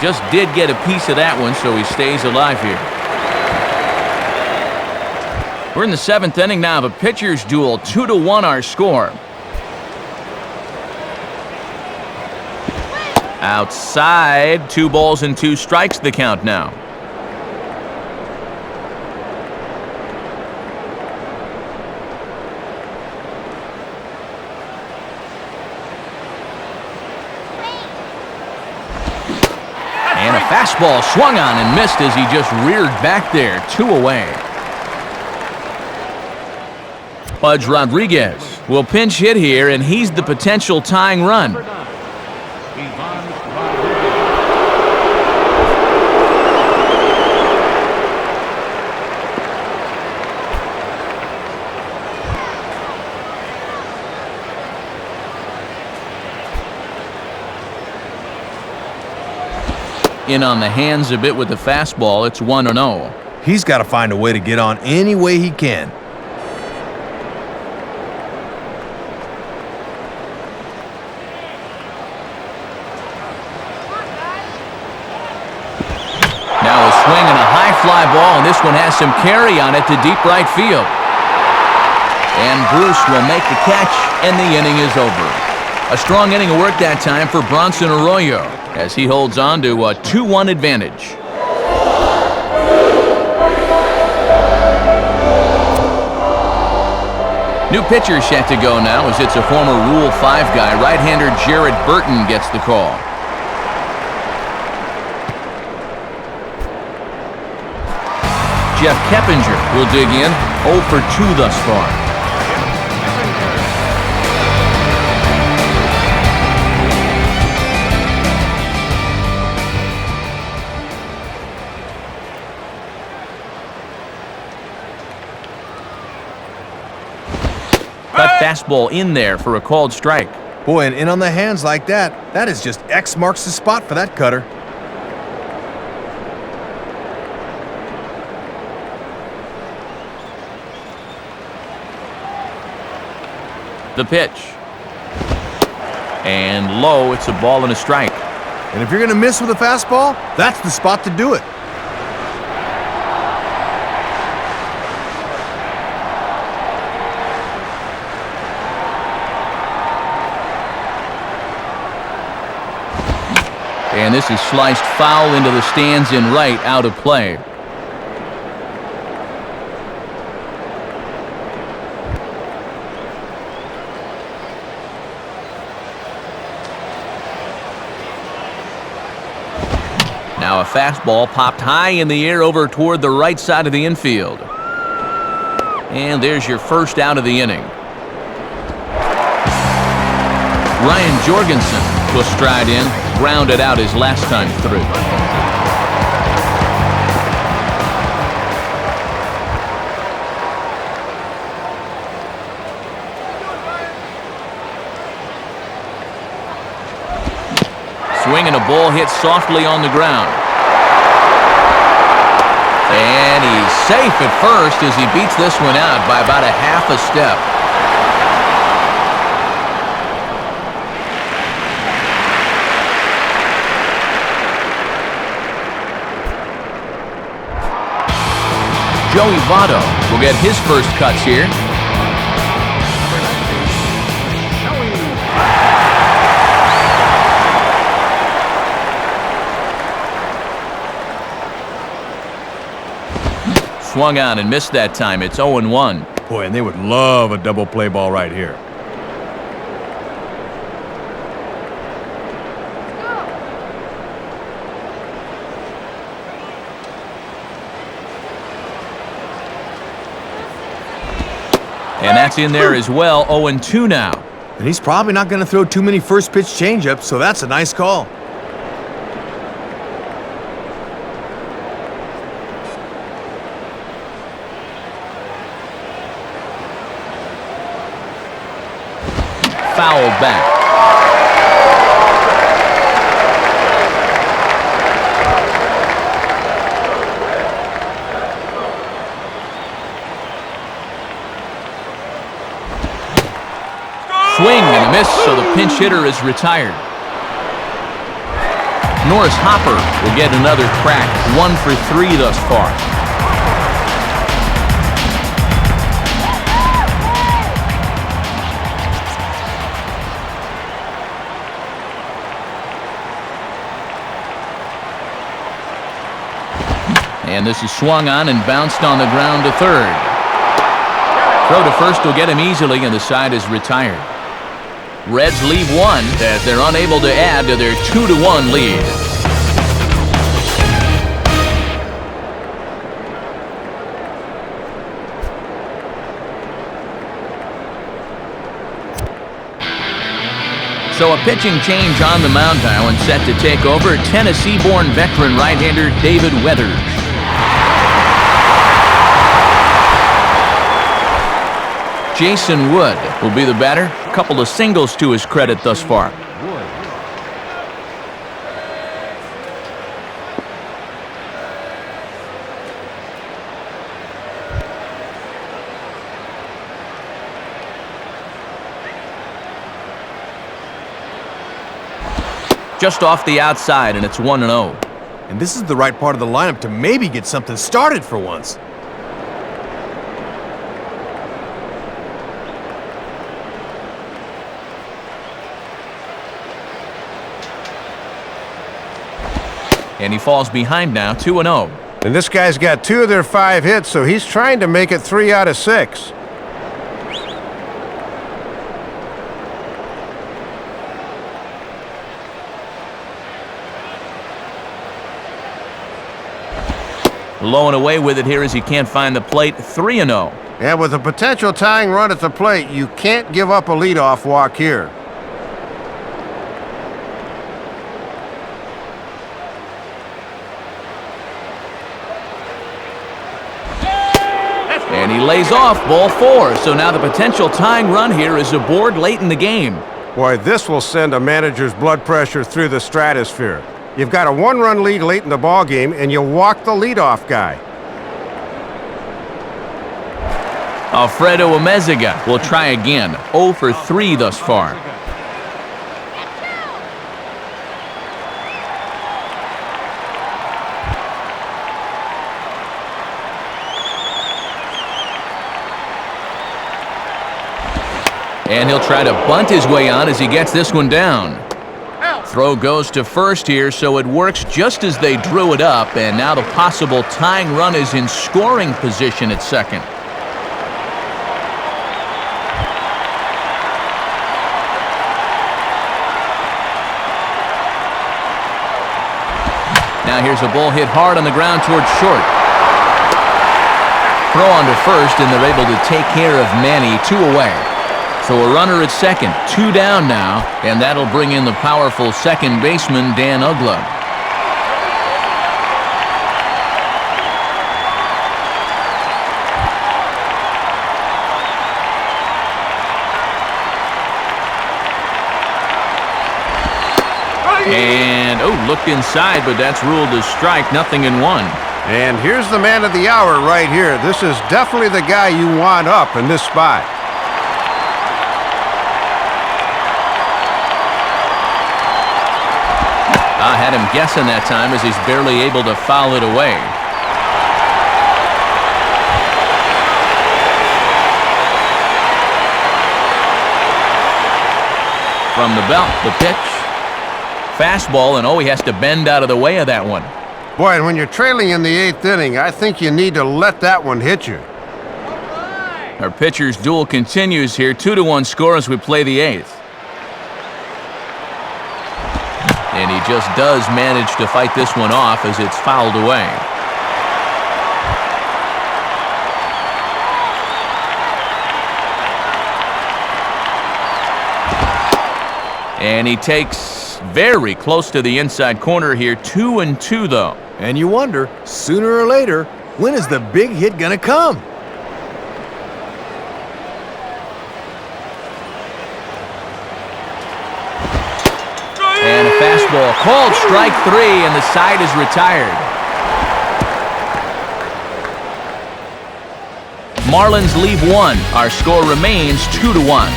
Just did get a piece of that one, so he stays alive here. We're in the 7th inning now of a pitcher's duel. 2-1 our score. Outside, 2 balls and 2 strikes the count now. And a fastball swung on and missed as he just reared back there. 2 away. Pudge Rodriguez will pinch hit here, and he's the potential tying run. In on the hands a bit with the fastball. It's 1-0. He's got to find a way to get on any way he can. Now a swing and a high fly ball, and this one has some carry on it to deep right field. And Bruce will make the catch, and the inning is over. A strong inning of work that time for Bronson Arroyo as he holds on to a 2-1 advantage. New pitcher set to go now as it's a former Rule 5 guy. Right-hander Jared Burton gets the call. Jeff Keppinger will dig in. 0 for 2 thus far. Cut fastball in there for a called strike. Boy, and in on the hands like that, that is just X marks the spot for that cutter. The pitch. And low, it's a ball and a strike. And if you're going to miss with a fastball, that's the spot to do it. And this is sliced foul into the stands in right, out of play. Now a fastball popped high in the air over toward the right side of the infield. And there's your first out of the inning. Ryan Jorgensen will stride in, grounded out his last time through. Swing and a ball hit softly on the ground. And he's safe at first as he beats this one out by about a half a step. Joey Votto will get his first cuts here. Swung on and missed that time. It's 0-1. Boy, and they would love a double play ball right here. And that's in there as well. 0-2 now. And he's probably not going to throw too many first pitch changeups, so that's a nice call. Foul back. Swing and a miss, so the pinch hitter is retired. Norris Hopper will get another crack. 1 for 3 thus far. And this is swung on and bounced on the ground to third. Throw to first will get him easily, and the side is retired. Reds leave one as they're unable to add to their 2-1 lead. So a pitching change on the mound now, and set to take over Tennessee-born veteran right-hander David Weathers. Jason Wood will be the batter. A couple of singles to his credit thus far. Just off the outside, and it's 1-0. And this is the right part of the lineup to maybe get something started for once. And he falls behind now, 2-0. And this guy's got 2 of their 5 hits, so he's trying to make it 3 out of 6. Low and away with it here as he can't find the plate. 3-0. And with a potential tying run at the plate, you can't give up a leadoff walk here. And he lays off, ball 4. So now the potential tying run here is aboard late in the game. Boy, this will send a manager's blood pressure through the stratosphere. You've got a 1-run lead late in the ballgame, and you walk the leadoff guy. Alfredo Amezaga will try again. 0 for 3 thus far. And he'll try to bunt his way on as he gets this one down. Throw goes to first here, so it works just as they drew it up, and now the possible tying run is in scoring position at second. Now here's a ball hit hard on the ground towards short. Throw on to first, and they're able to take care of Manny. 2 away. So a runner at second, 2 down now, and that'll bring in the powerful second baseman, Dan Uggla. And, looked inside, but that's ruled a strike, 0-1. And here's the man of the hour right here. This is definitely the guy you want up in this spot. I had him guessing that time as he's barely able to foul it away. From the belt, the pitch. Fastball, and he has to bend out of the way of that one. Boy, and when you're trailing in the 8th inning, I think you need to let that one hit you. Our pitcher's duel continues here. 2-1 score as we play the 8th. And he just does manage to fight this one off as it's fouled away. And he takes very close to the inside corner here. 2-2 though. And you wonder, sooner or later, when is the big hit gonna come? And a fastball called strike 3, and the side is retired. Marlins leave 1. Our score remains 2-1.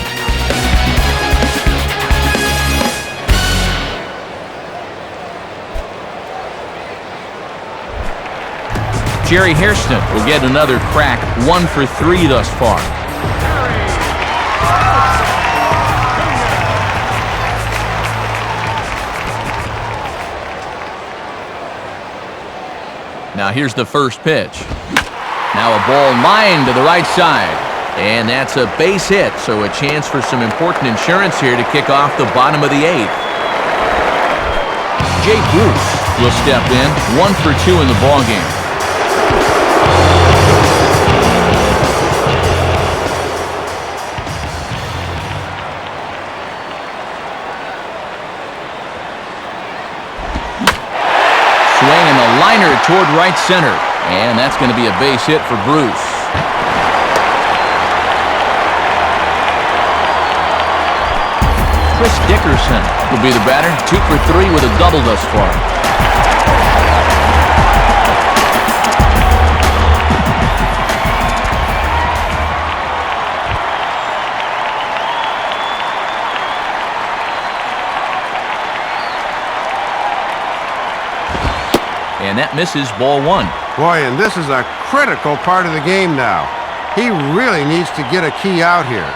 Jerry Hairston will get another crack, 1 for 3 thus far. Now here's the first pitch. Now a ball lined to the right side. And that's a base hit, so a chance for some important insurance here to kick off the bottom of the 8th. Jay Bruce will step in, 1 for 2 in the ballgame. Swinging a liner toward right center. And that's going to be a base hit for Bruce. Chris Dickerson will be the batter. 2 for 3 with a double thus far. And that misses, ball 1. Boy, and this is a critical part of the game now. He really needs to get a key out here.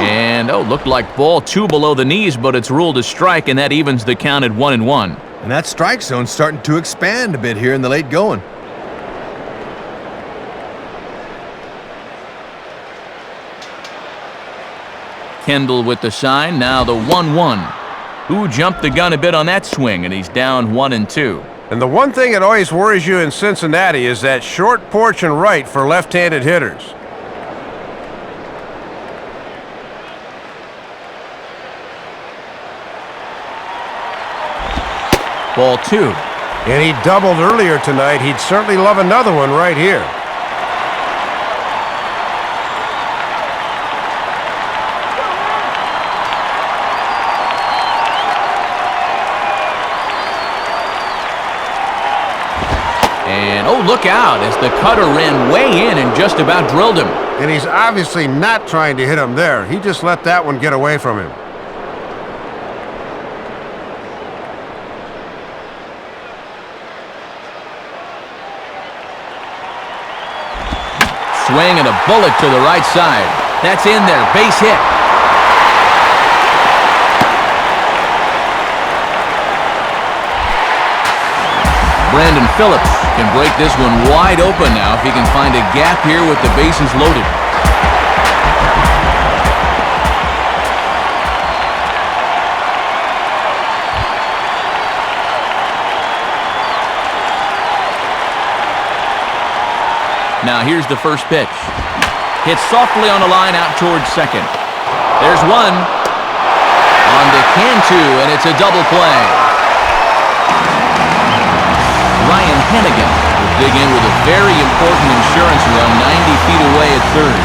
And, looked like ball 2 below the knees, but it's ruled a strike, and that evens the count at 1-1. And that strike zone's starting to expand a bit here in the late going. Kendall with the sign, now the 1-1. Who jumped the gun a bit on that swing, and he's down 1-2. And the one thing that always worries you in Cincinnati is that short porch and right for left-handed hitters. Ball 2. And he doubled earlier tonight. He'd certainly love another one right here. And, oh, look out, as the cutter ran way in and just about drilled him. And he's obviously not trying to hit him there. He just let that one get away from him. Swing and a bullet to the right side. That's in there, base hit. Brandon Phillips can break this one wide open now if he can find a gap here with the bases loaded. Now here's the first pitch. Hit softly on the line out towards second. There's one. On to Cantu, and it's a double play. Ryan Hennigan will dig in with a very important insurance run 90 feet away at third.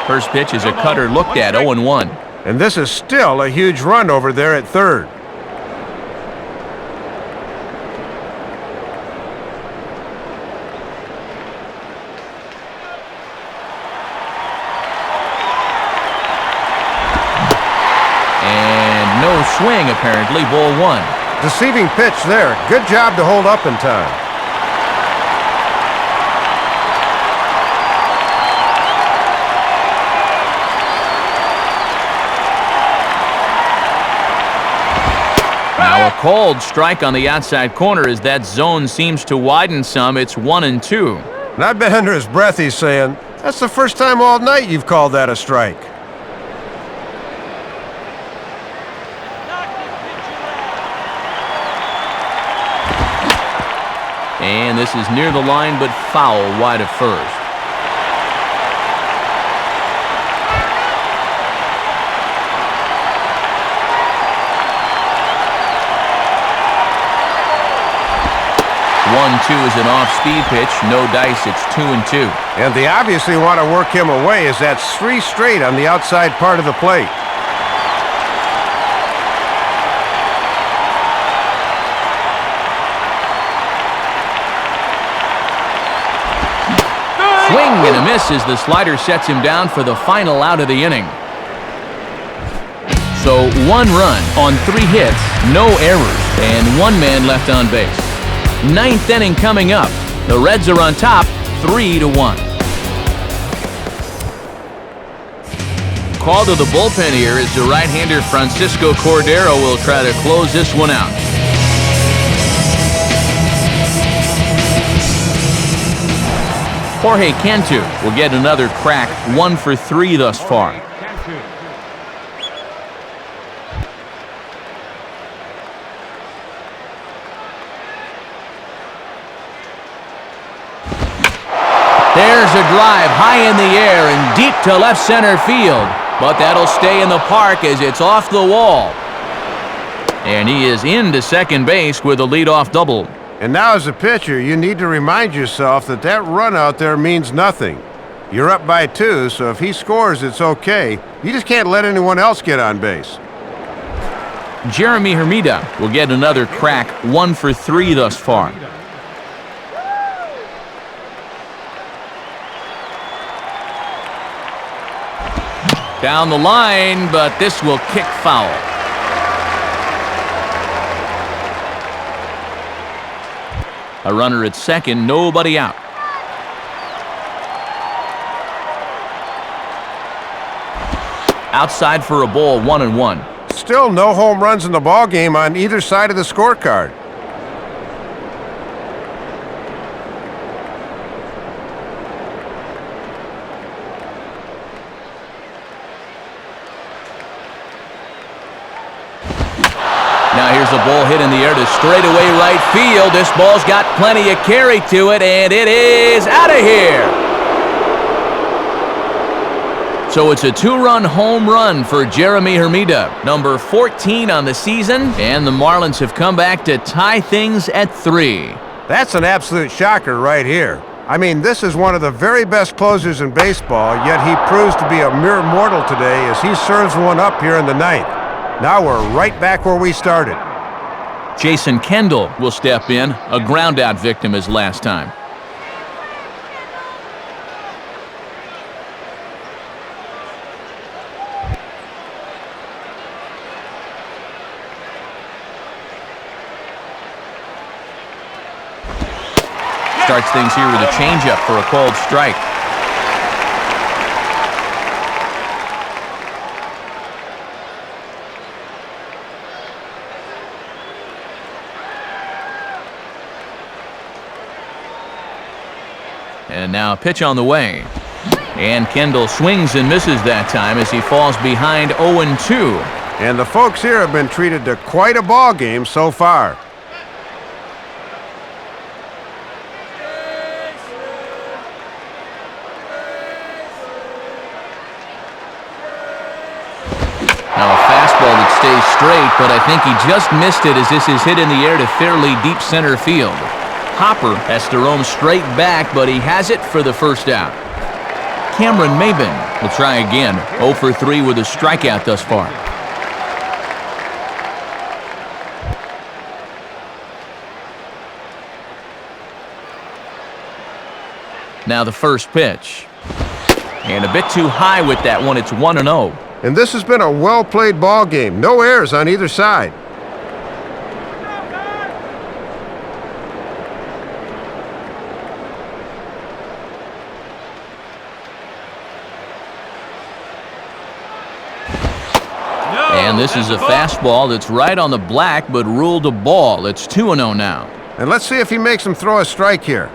First pitch is a cutter looked at, 0-1. And this is still a huge run over there at third. And no swing, apparently, ball 1. Deceiving pitch there. Good job to hold up in time. Now a called strike on the outside corner as that zone seems to widen some. It's 1-2. And I bet under his breath he's saying, that's the first time all night you've called that a strike. And this is near the line but foul wide of first. One-two is an off-speed pitch. No dice. It's 2-2. And they obviously want to work him away as that's 3 straight on the outside part of the plate. Swing and a miss as the slider sets him down for the final out of the inning. So 1 run on 3 hits, no errors, and 1 man left on base. 9th inning coming up. The Reds are on top, 3-1. Call to the bullpen here as the right-hander Francisco Cordero will try to close this one out. Jorge Cantu will get another crack, 1 for 3 thus far. There's a drive high in the air and deep to left center field. But that'll stay in the park as it's off the wall. And he is into second base with a leadoff double. And now as a pitcher, you need to remind yourself that that run out there means nothing. You're up by 2, so if he scores, it's okay. You just can't let anyone else get on base. Jeremy Hermida will get another crack, 1 for 3 thus far. Down the line, but this will kick foul. A runner at second, nobody out. outside for a ball, 1-1. Still no home runs in the ball game on either side of the scorecard. Now here's a ball hit in the air to straightaway right field. This ball's got plenty of carry to it, and it is out of here. So it's a 2-run home run for Jeremy Hermida, number 14 on the season, and the Marlins have come back to tie things at 3. That's an absolute shocker right here. I mean, this is one of the very best closers in baseball, yet he proves to be a mere mortal today as he serves one up here in the 9th. Now we're right back where we started. Jason Kendall will step in, a ground-out victim as last time. Starts things here with a changeup for a called strike. And now a pitch on the way. And Kendall swings and misses that time as he falls behind 0-2. And the folks here have been treated to quite a ball game so far. Now a fastball that stays straight, but I think he just missed it as this is hit in the air to fairly deep center field. Hopper has to roam straight back, but he has it for the first out. Cameron Maben will try again. 0 for 3 with a strikeout thus far. Now the first pitch. And a bit too high with that one. It's 1-0. And this has been a well-played ball game. No errors on either side. And this is a fastball that's right on the black, but ruled a ball. It's 2-0 now. And let's see if he makes him throw a strike here.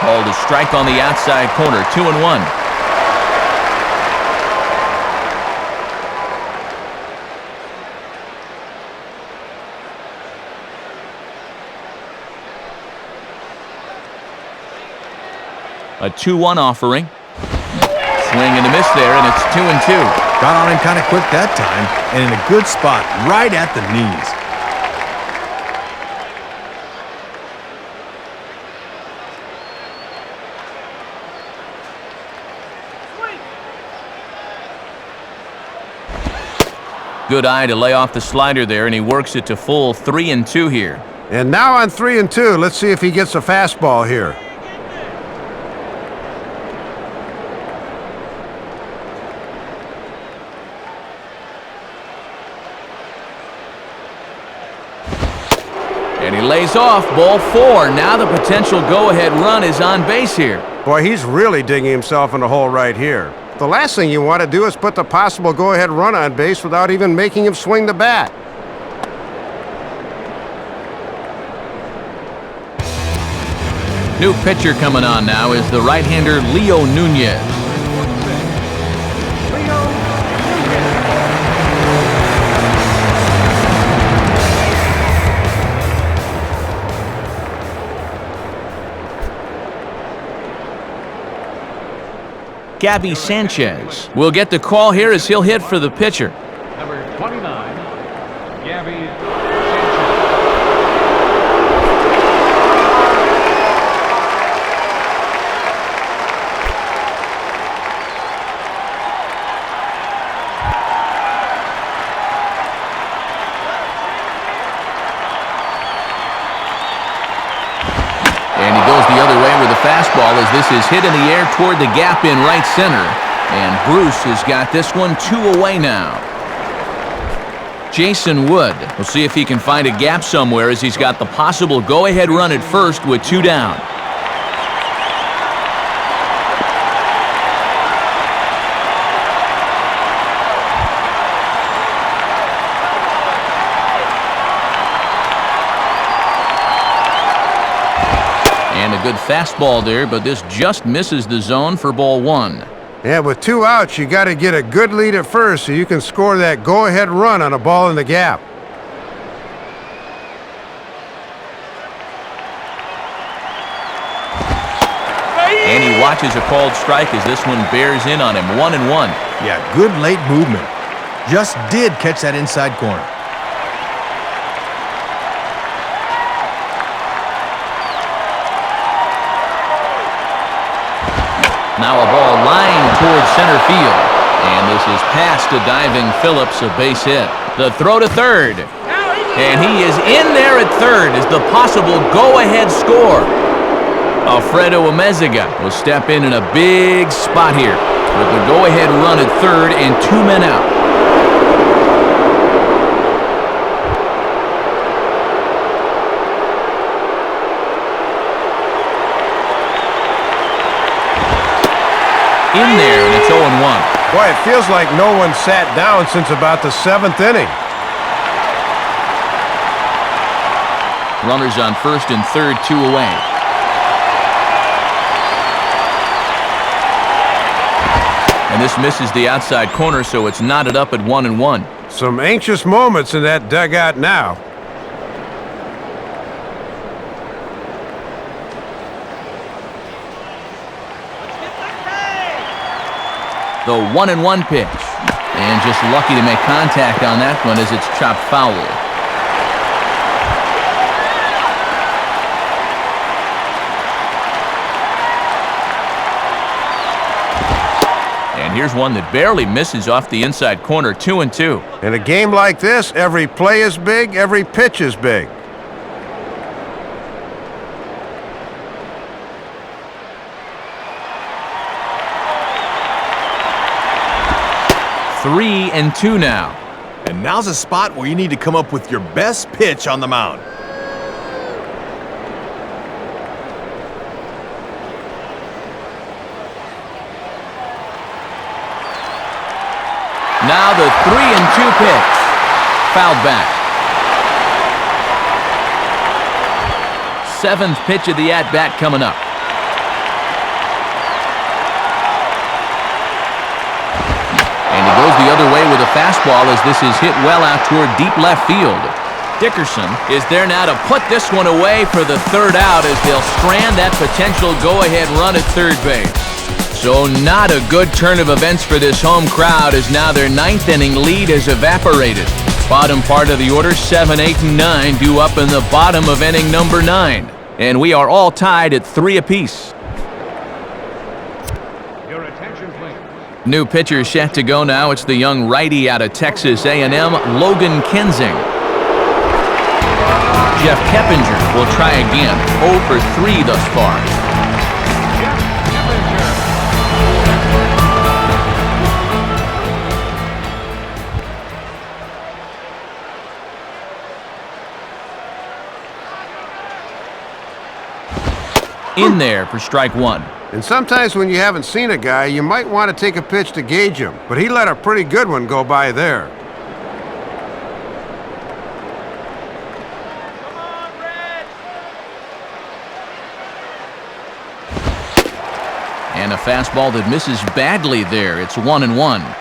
Called a strike on the outside corner, 2-1. A 2-1 offering. Swing and a miss there, and it's 2-2. Got on him kind of quick that time, and in a good spot, right at the knees. Good eye to lay off the slider there, and he works it to full 3-2 here. And now on 3-2, let's see if he gets a fastball here. And he lays off, ball 4. Now the potential go-ahead run is on base here. Boy, he's really digging himself in a hole right here. The last thing you want to do is put the possible go-ahead run on base without even making him swing the bat. New pitcher coming on now is the right-hander Leo Nunez. Gabby Sanchez will get the call here as he'll hit for the pitcher. Number 29, Gabby Sanchez. And he goes the other way with a fastball as this is hit in the air toward the gap in right center. And Bruce has got this one 2 away now. Jason Wood. We'll see if he can find a gap somewhere as he's got the possible go-ahead run at first with 2 down. And a good fastball there, but this just misses the zone for ball 1. Yeah, with 2 outs, you got to get a good lead at first so you can score that go-ahead run on a ball in the gap. And he watches a called strike as this one bears in on him. 1-1. Yeah, good late movement. Just did catch that inside corner. Now a ball lined towards center field. And this is past a diving Phillips, a base hit. The throw to third. And he is in there at third as the possible go-ahead score. Alfredo Amezaga will step in a big spot here with the go-ahead run at third and 2 men out. In there, and it's 0-1. Boy, it feels like no one sat down since about the 7th inning. Runners on first and third, 2 away. And this misses the outside corner, so it's knotted up at 1-1. Some anxious moments in that dugout now. The 1-1 pitch. And just lucky to make contact on that one as it's chopped foul. And here's one that barely misses off the inside corner, 2-2. In a game like this, every play is big, every pitch is big. Three and 2 now. And now's a spot where you need to come up with your best pitch on the mound. Now the 3-2 pitch. Fouled back. 7th pitch of the at-bat coming up. And he goes the other way with a fastball as this is hit well out toward deep left field. Dickerson is there now to put this one away for the 3rd out as they'll strand that potential go-ahead run at third base. So not a good turn of events for this home crowd as now their 9th inning lead has evaporated. Bottom part of the order, 7, 8, and 9 due up in the bottom of inning number 9. And we are all tied at 3 apiece. Your attention, please. New pitcher set to go now. It's the young righty out of Texas A&M, Logan Kensing. Jeff Keppinger will try again. 0 for 3 thus far. Jeff Keppinger. In there for strike 1. And sometimes when you haven't seen a guy, you might want to take a pitch to gauge him. But he let a pretty good one go by there. Come on, Red. And a fastball that misses badly there. It's 1-1.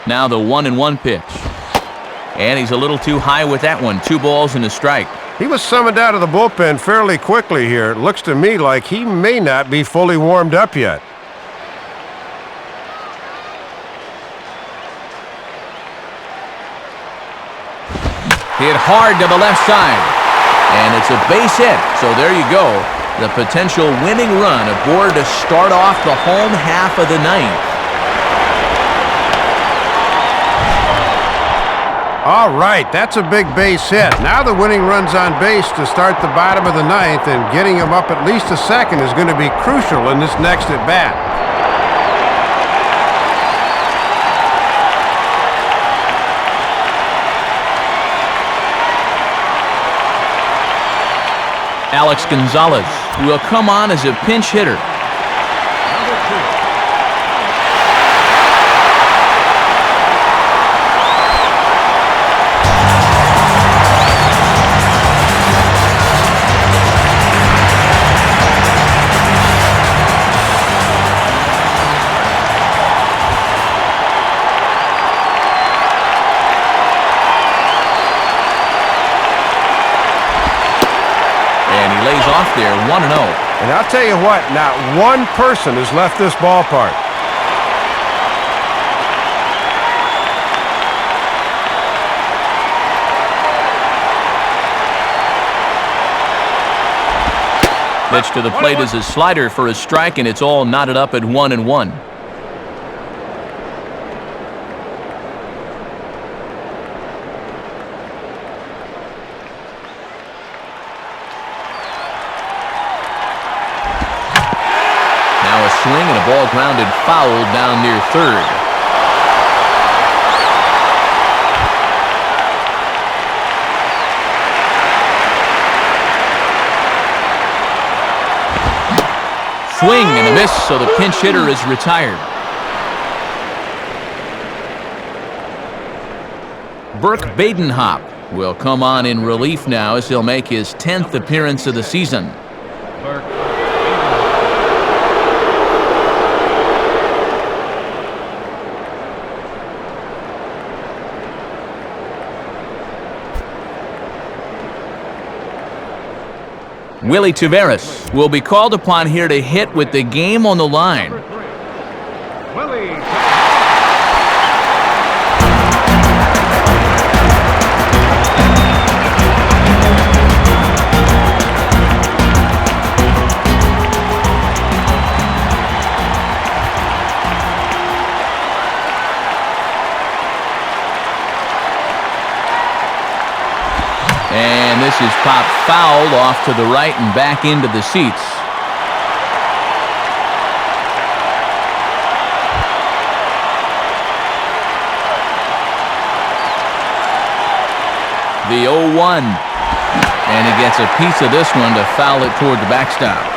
Now the 1-1 pitch. And he's a little too high with that one. 2 balls and a strike. He was summoned out of the bullpen fairly quickly here. It looks to me like he may not be fully warmed up yet. Hit hard to the left side. And it's a base hit. So there you go. The potential winning run aboard to start off the home half of the 9th. All right, that's a big base hit. Now the winning run's on base to start the bottom of the ninth, and getting him up at least a second is going to be crucial in this next at-bat. Alex Gonzalez will come on as a pinch hitter. Lays off there, 1-0. And I'll tell you what, not one person has left this ballpark. Pitch to the plate is a slider for a strike, and it's all knotted up at 1-1. Swing and a ball grounded foul down near third. Swing and a miss, so the pinch hitter is retired. Burke Badenhop will come on in relief now as he'll make his 10th appearance of the season. Willie Taveras will be called upon here to hit with the game on the line. Willie. And this is popped foul off to the right and back into the seats. The 0-1. And he gets a piece of this one to foul it toward the backstop.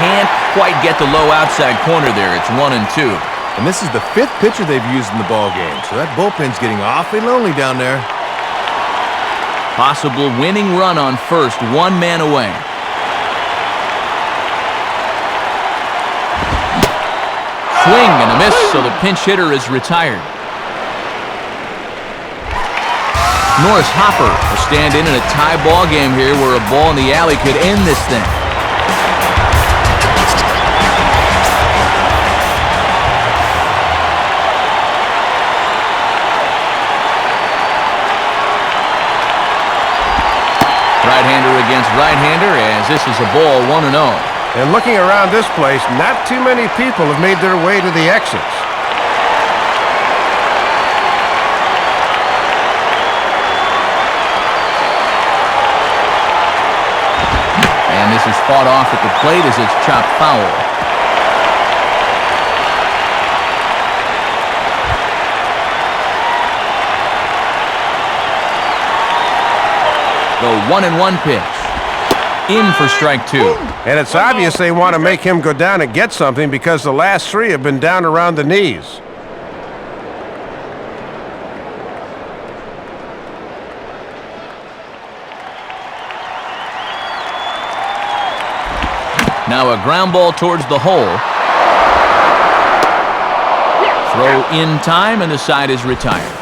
Can't quite get the low outside corner there. It's 1-2. And this is the 5th pitcher they've used in the ball game, so that bullpen's getting awfully lonely down there. Possible winning run on first, one man away. Swing and a miss, so the pinch hitter is retired. Norris Hopper will stand in a tie ball game here where a ball in the alley could end this thing. Right-hander against right-hander as this is a ball 1-0. And looking around this place, not too many people have made their way to the exits. And this is fought off at the plate as it's chopped foul. The 1-1 pitch. In for strike two. And it's obvious they want to make him go down and get something because the last three have been down around the knees. Now a ground ball towards the hole. Throw in time and the side is retired.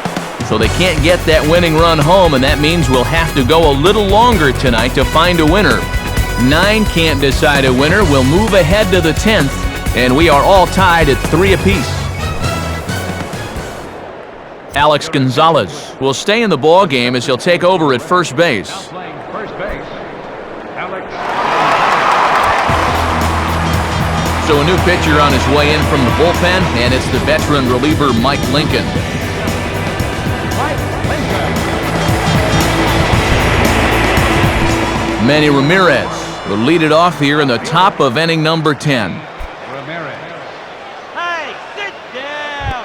So they can't get that winning run home, and that means we'll have to go a little longer tonight to find a winner. 9 can't decide a winner. We'll move ahead to the 10th, and we are all tied at 3 apiece. Alex Gonzalez will stay in the ball game as he'll take over at first base. Now playing first base, Alex So a new pitcher on his way in from the bullpen, and it's the veteran reliever Mike Lincoln. Manny Ramirez will lead it off here in the top of inning number 10. Ramirez. Hey, sit down.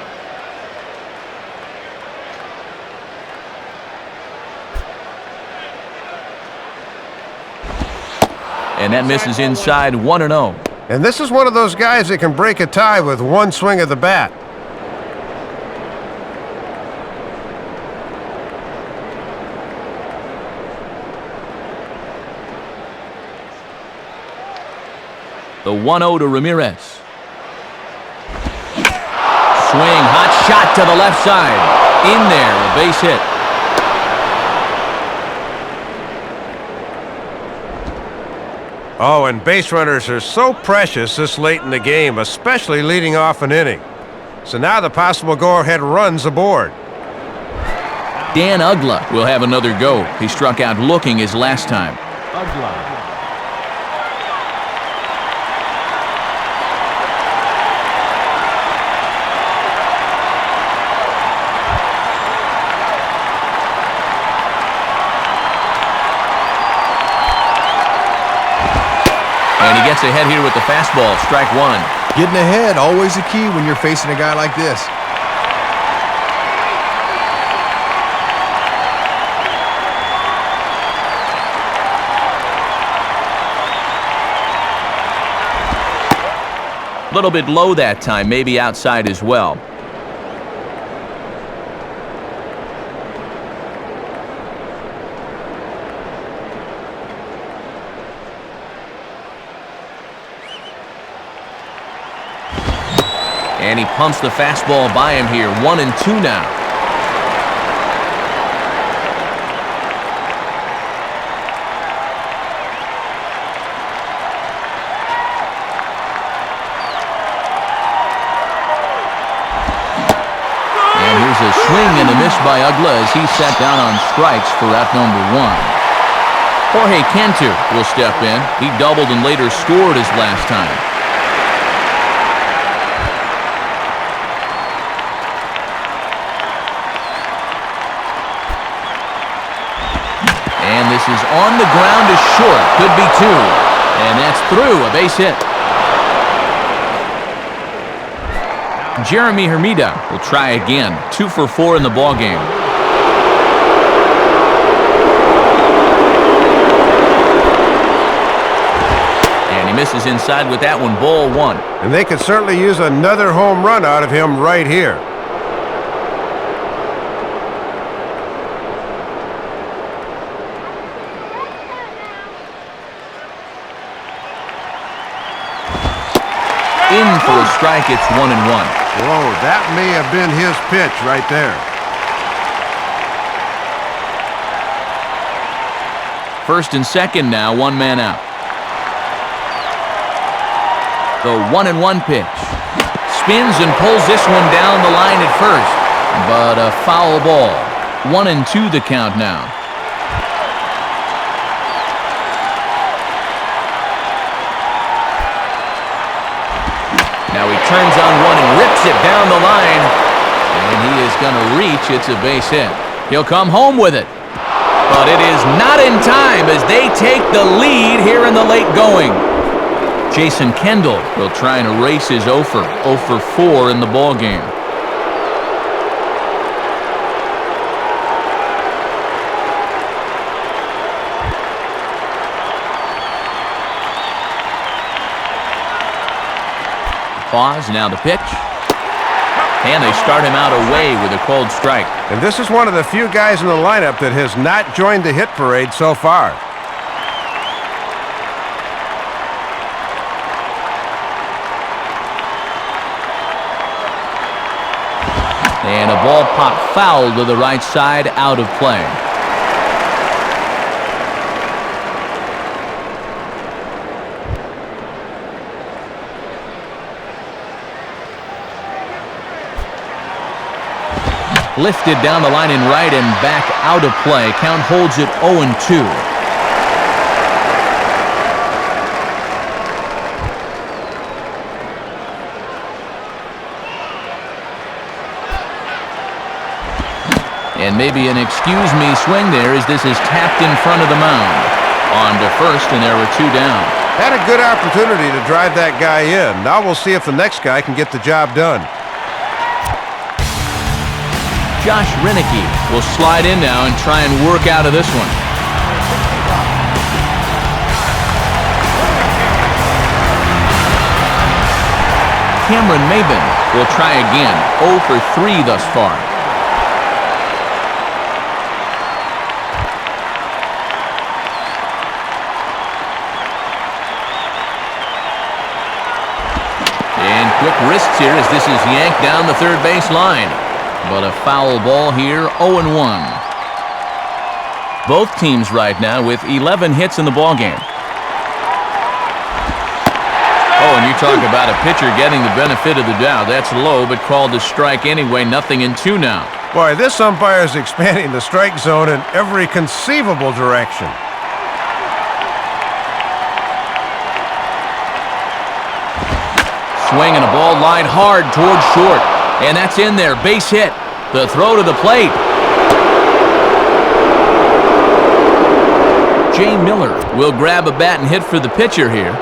And that misses inside 1-0. And this is one of those guys that can break a tie with one swing of the bat. The 1-0 to Ramirez. Swing, hot shot to the left side. In there, a base hit. Oh, and base runners are so precious this late in the game, especially leading off an inning. So now the possible go-ahead run's aboard. Dan Ugla will have another go. He struck out looking his last time. Ugla. And he gets ahead here with the fastball, strike one. Getting ahead, always a key when you're facing a guy like this. A little bit low that time, maybe outside as well. And he pumps the fastball by him here. 1-2 now. And here's a swing and a miss by Ugla as he sat down on strikes for out number 1. Jorge Cantu will step in. He doubled and later scored his last time. And this is on the ground to short. Could be 2. And that's through. A base hit. Jeremy Hermida will try again. 2 for 4 in the ballgame. And he misses inside with that one. Ball 1. And they could certainly use another home run out of him right here. In for a strike, it's 1-1. Whoa, that may have been his pitch right there. First and second now, 1 man out. The 1-1 pitch. Spins and pulls this one down the line at first. But a foul ball. 1-2 the count now. Now he turns on one and rips it down the line. And he is going to reach. It's a base hit. He'll come home with it. But it is not in time as they take the lead here in the late going. Jason Kendall will try and erase his 0 for 4 in the ballgame. Pause, now the pitch. And they start him out away with a called strike. And this is one of the few guys in the lineup that has not joined the hit parade so far. And a ball popped foul to the right side, out of play. Lifted down the line in right and back out of play. Count holds it 0-2. And maybe an excuse-me swing there as this is tapped in front of the mound. On to first, and there were 2 down. Had a good opportunity to drive that guy in. Now we'll see if the next guy can get the job done. Josh Rinicky will slide in now and try and work out of this one. Cameron Maben will try again. 0 for 3 thus far. And quick wrists here as this is yanked down the third base line. But a foul ball here, 0-1. Both teams right now with 11 hits in the ballgame. Oh, and you talk about a pitcher getting the benefit of the doubt. That's low, but called a strike anyway. 0-2 now. Boy, this umpire is expanding the strike zone in every conceivable direction. Swing and a ball lined hard towards short. And that's in there. Base hit. The throw to the plate. Jay Miller will grab a bat and hit for the pitcher here.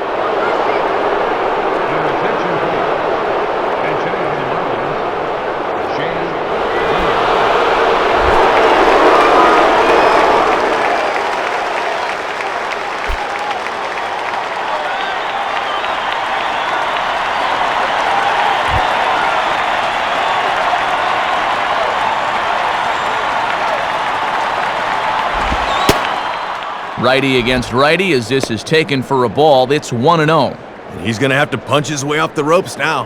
Righty against righty as this is taken for a ball. It's 1-0. He's going to have to punch his way off the ropes now.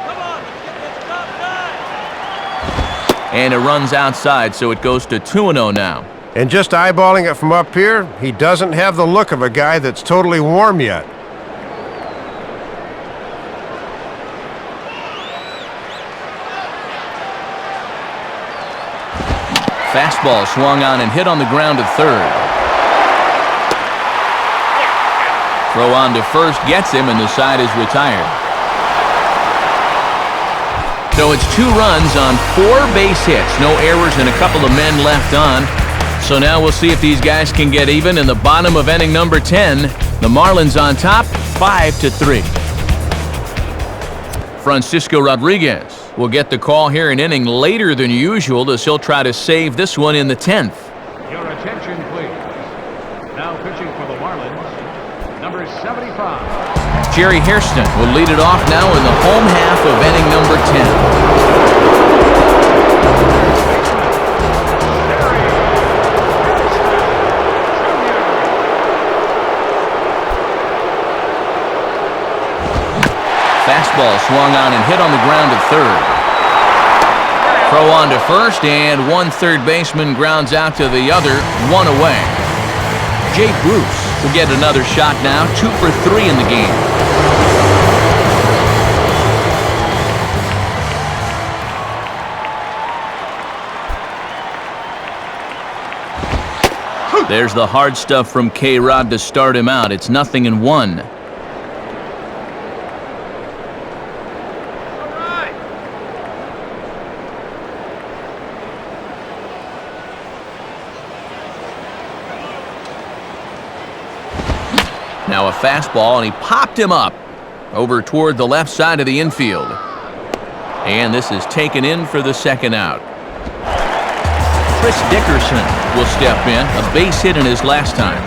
Come on, let's get this job done. And it runs outside, so it goes to 2-0 now. And just eyeballing it from up here, he doesn't have the look of a guy that's totally warm yet. Fastball swung on and hit on the ground to third. Throw on to first gets him, and the side is retired. So it's 2 runs on 4 base hits. No errors and a couple of men left on. So now we'll see if these guys can get even in the bottom of inning number 10. The Marlins on top, 5-3. Francisco Rodriguez will get the call here an inning later than usual as he'll try to save this one in the 10th. Your attention, please. Now pitching for the Marlins, number 75. Jerry Hairston will lead it off now in the home half of inning number 10. Fastball swung on and hit on the ground to third. Throw on to first, and one third baseman grounds out to the other, 1 away. Jay Bruce will get another shot now, 2 for 3 in the game. There's the hard stuff from K-Rod to start him out. It's 0-1. Now a fastball, and he popped him up over toward the left side of the infield. And this is taken in for the second out. Chris Dickerson will step in, a base hit in his last time.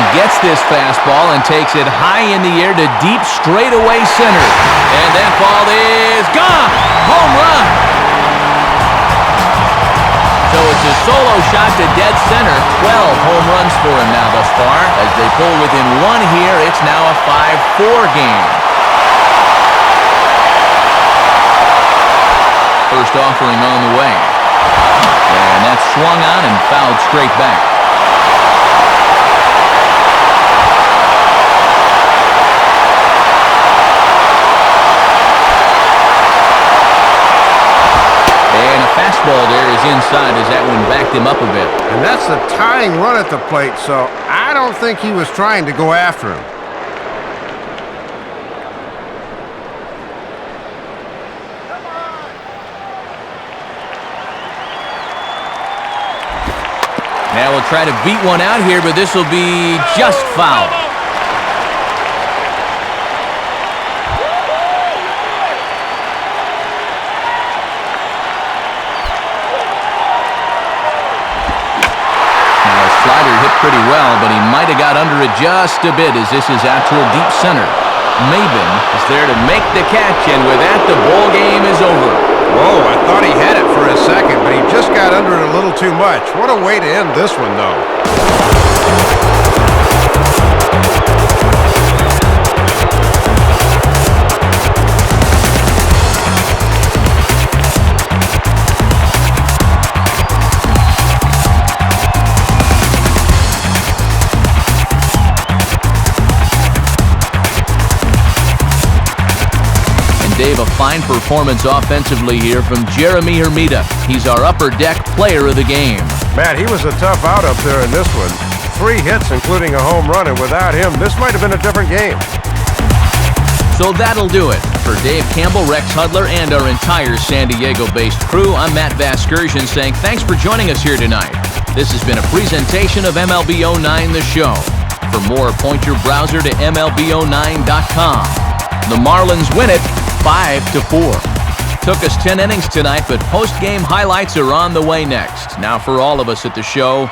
Gets this fastball and takes it high in the air to deep straightaway center. And that ball is gone! Home run! So it's a solo shot to dead center. 12 home runs for him now thus far. As they pull within 1 here, it's now a 5-4 game. First offering on the way. And that's swung on and fouled straight back. backed him up a bit. And that's the tying run at the plate, so I don't think he was trying to go after him. Now we'll try to beat one out here, but this will be just foul. Now a slider hit pretty well, but he might have got under it just a bit as this is out toward deep center. Maben is there to make the catch, and with that, the ball game is over. Whoa, I thought he had it for a second, but he just got under it a little too much. What a way to end this one, though. Dave, a fine performance offensively here from Jeremy Hermida. He's our upper deck player of the game. Matt, he was a tough out up there in this one. 3 hits, including a home run, and without him, this might have been a different game. So that'll do it. For Dave Campbell, Rex Hudler, and our entire San Diego-based crew, I'm Matt Vasgersian saying thanks for joining us here tonight. This has been a presentation of MLB 09 The Show. For more, point your browser to MLB09.com. The Marlins win it 5-4. Took us 10 innings tonight, but post-game highlights are on the way next. Now for all of us at the show,